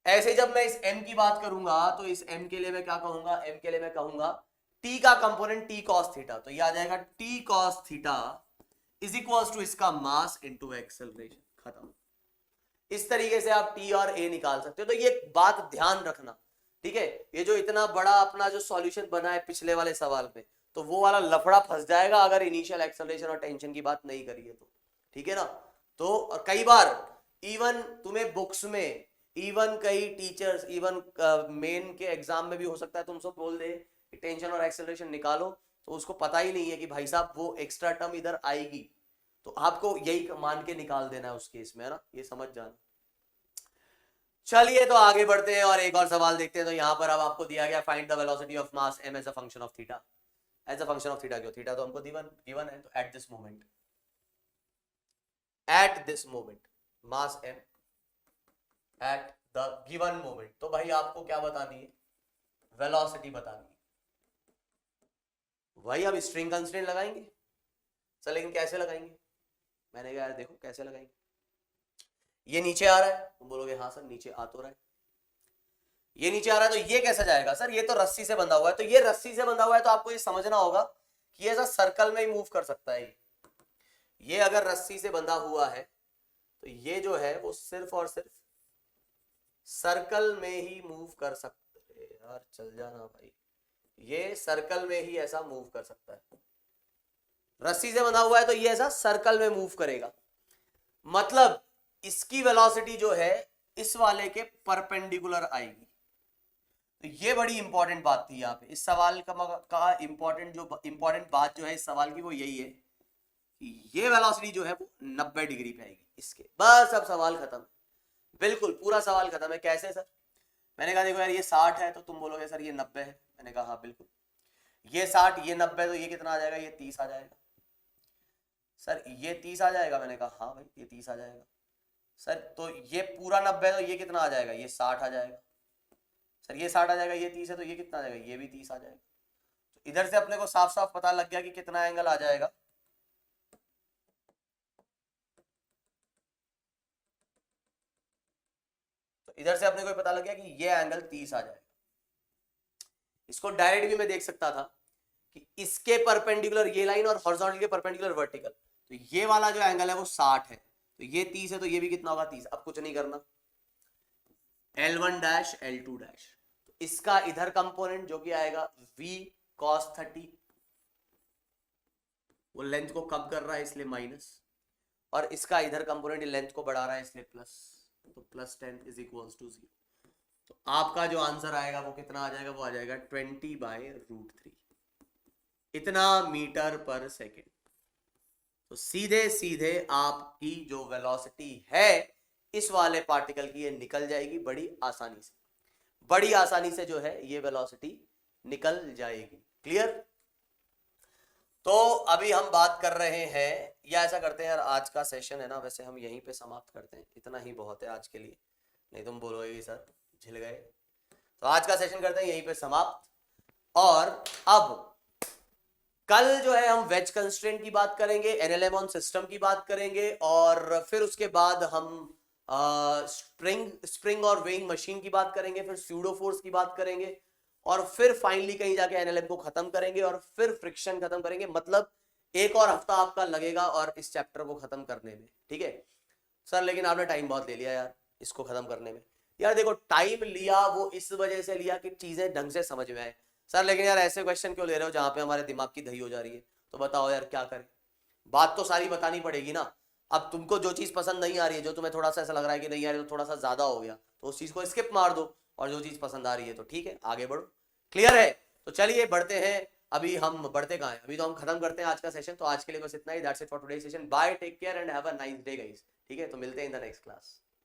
ऐसे जब मैं इस m की बात करूंगा तो इस m के लिए मैं क्या कहूंगा, m के लिए मैं कहूंगा t का कंपोनेंट t cos थीटा, तो ये आ जाएगा t cos theta is equals to इसका मास इंटू एक्सेलरेशन, खत्म। इस तरीके से आप t और a निकाल सकते हो। तो ये बात ध्यान रखना, ठीक है, ये जो इतना बड़ा अपना जो सॉल्यूशन बना है पिछले वाले सवाल में, तो वो वाला लफड़ा फंस जाएगा अगर इनिशियल एक्सेलरेशन और टेंशन की बात नहीं करी है तो, ठीक है ना। तो कई बार इवन तुम्हें बुक्स में, इवन कई टीचर्स, इवन मेन के एग्जाम में भी हो सकता है तुम सब बोल दे कि टेंशन और एक्सेलरेशन निकालो, तो उसको पता ही नहीं है कि भाई साहब वो एक्स्ट्रा टर्म इधर आएगी, तो आपको यही मान के निकाल देना है उस केस में, है ना, ये समझ जाना। चलिए तो आगे बढ़ते हैं और एक और सवाल देखते हैं। तो यहां पर अब आपको दिया गया find the velocity of mass m as a function of theta. As a function of theta क्यों, थीटा तो हमको गिवन है। तो at this moment mass m at the given moment, तो भाई आपको क्या बतानी है, वेलोसिटी बतानी है। वही अब स्ट्रिंग कंस्ट्रेंट लगाएंगे सर, लेकिन कैसे लगाएंगे, मैंने कहा यार देखो कैसे लगाएंगे। ये नीचे आ रहा है, तुम बोलोगे हाँ सर नीचे आ तो रहा है, ये नीचे आ रहा है तो ये कैसा जाएगा सर, ये तो रस्सी से बंधा हुआ है। तो ये रस्सी से बंधा हुआ है तो आपको ये समझना होगा कि ये ऐसा सर्कल में ही मूव कर सकता है। ये अगर रस्सी से बंधा हुआ है तो ये जो है वो सिर्फ और सिर्फ सर्कल में ही मूव कर सकता है। यार चल जाना भाई, ये सर्कल में ही ऐसा मूव कर सकता है। रस्सी से बंधा हुआ है तो ये ऐसा सर्कल में मूव करेगा, मतलब इसकी वेलोसिटी जो है इस वाले के परपेंडिकुलर आएगी। तो ये बड़ी इंपॉर्टेंट बात थी यहाँ पे इस सवाल का इंपॉर्टेंट बात जो है इस सवाल की वो यही है कि ये वेलोसिटी जो है वो 90 डिग्री पे आएगी इसके। बस अब सवाल खत्म, बिल्कुल पूरा सवाल खत्म है। कैसे सर, मैंने कहा देखो यार ये 60 है तो तुम बोलोगे सर ये 90 है, मैंने कहा हाँ बिल्कुल, ये 60 ये 90 तो ये कितना आ जाएगा, ये 30 आ जाएगा। सर ये 30 आ जाएगा, मैंने कहा हाँ भाई ये 30 आ जाएगा। सर तो ये पूरा 90 है तो ये कितना आ जाएगा, ये 60 आ जाएगा। सर ये 60 आ जाएगा, ये 30 है तो ये कितना आ जाएगा, ये भी 30 आ जाएगा। तो इधर से अपने को साफ साफ पता लग गया कि कितना एंगल आ जाएगा, तो इधर से अपने को पता लग गया कि ये एंगल 30 आ जाएगा। इसको डायरेक्ट भी मैं देख सकता था कि इसके परपेंडिकुलर ये लाइन और हॉरिजॉन्टल के परपेंडिकुलर वर्टिकल, तो ये वाला जो एंगल है वो 60 है, तो ये 30 है तो ये भी कितना होगा 30। अब कुछ नहीं करना, L1 डैश L2 डैश, तो इसका इधर कंपोनेंट जो कि आएगा V cos 30, वो लेंथ को कम कर रहा है इसलिए माइनस, और इसका इधर कंपोनेंट लेंथ को बढ़ा रहा है इसलिए प्लस, तो प्लस 10 इज इक्वल्स टू 0। तो आपका जो आंसर आएगा वो कितना आ जाएगा, वो आ जाएगा 20/√3, इतना मीटर पर सेकेंड। तो सीधे सीधे आपकी जो वेलोसिटी है इस वाले पार्टिकल की ये निकल जाएगी बड़ी आसानी से, बड़ी आसानी से जो है ये वेलोसिटी निकल जाएगी। क्लियर। तो अभी हम बात कर रहे हैं, या ऐसा करते हैं यार आज का सेशन है ना वैसे हम यहीं पे समाप्त करते हैं, इतना ही बहुत है आज के लिए, नहीं तुम बोलोगे सर झिल गए। तो आज का सेशन करते हैं यहीं पे समाप्त, और अब कल जो है हम वेज कंस्ट्रेंट की बात करेंगे, एनएलएम ऑन सिस्टम की बात करेंगे, और फिर उसके बाद हम स्प्रिंग और वेइंग मशीन की बात करेंगे, फिर स्यूडो फोर्स की बात करेंगे, और फिर फाइनली कहीं जाके एनएलएम को खत्म करेंगे और फिर फ्रिक्शन खत्म करेंगे। मतलब एक और हफ्ता आपका लगेगा और इस चैप्टर को खत्म करने में, ठीक है सर। लेकिन आपने टाइम बहुत ले लिया यार इसको खत्म करने में। यार देखो टाइम लिया वो इस वजह से लिया कि चीजें ढंग से समझ में आए सर, लेकिन यार ऐसे क्वेश्चन क्यों ले रहे हो जहां पे हमारे दिमाग की दही हो जा रही है। तो बताओ यार क्या करें, बात तो सारी बतानी पड़ेगी ना। अब तुमको जो चीज पसंद नहीं आ रही है, जो तुम्हें थोड़ा सा ऐसा लग रहा है कि नहीं आ रही तो थोड़ा सा ज्यादा हो गया, तो उस चीज को स्किप मार दो, और जो चीज पसंद आ रही है तो ठीक है आगे बढ़ो। क्लियर है। तो चलिए बढ़ते हैं, अभी हम बढ़ते कहाँ हैं, अभी तो हम खत्म करते हैं आज का सेशन। तो आज के लिए बस इतना ही, that's it for today session. Bye, take care and have a nice day guys. ठीक है, तो मिलते हैं इन द नेक्स्ट क्लास।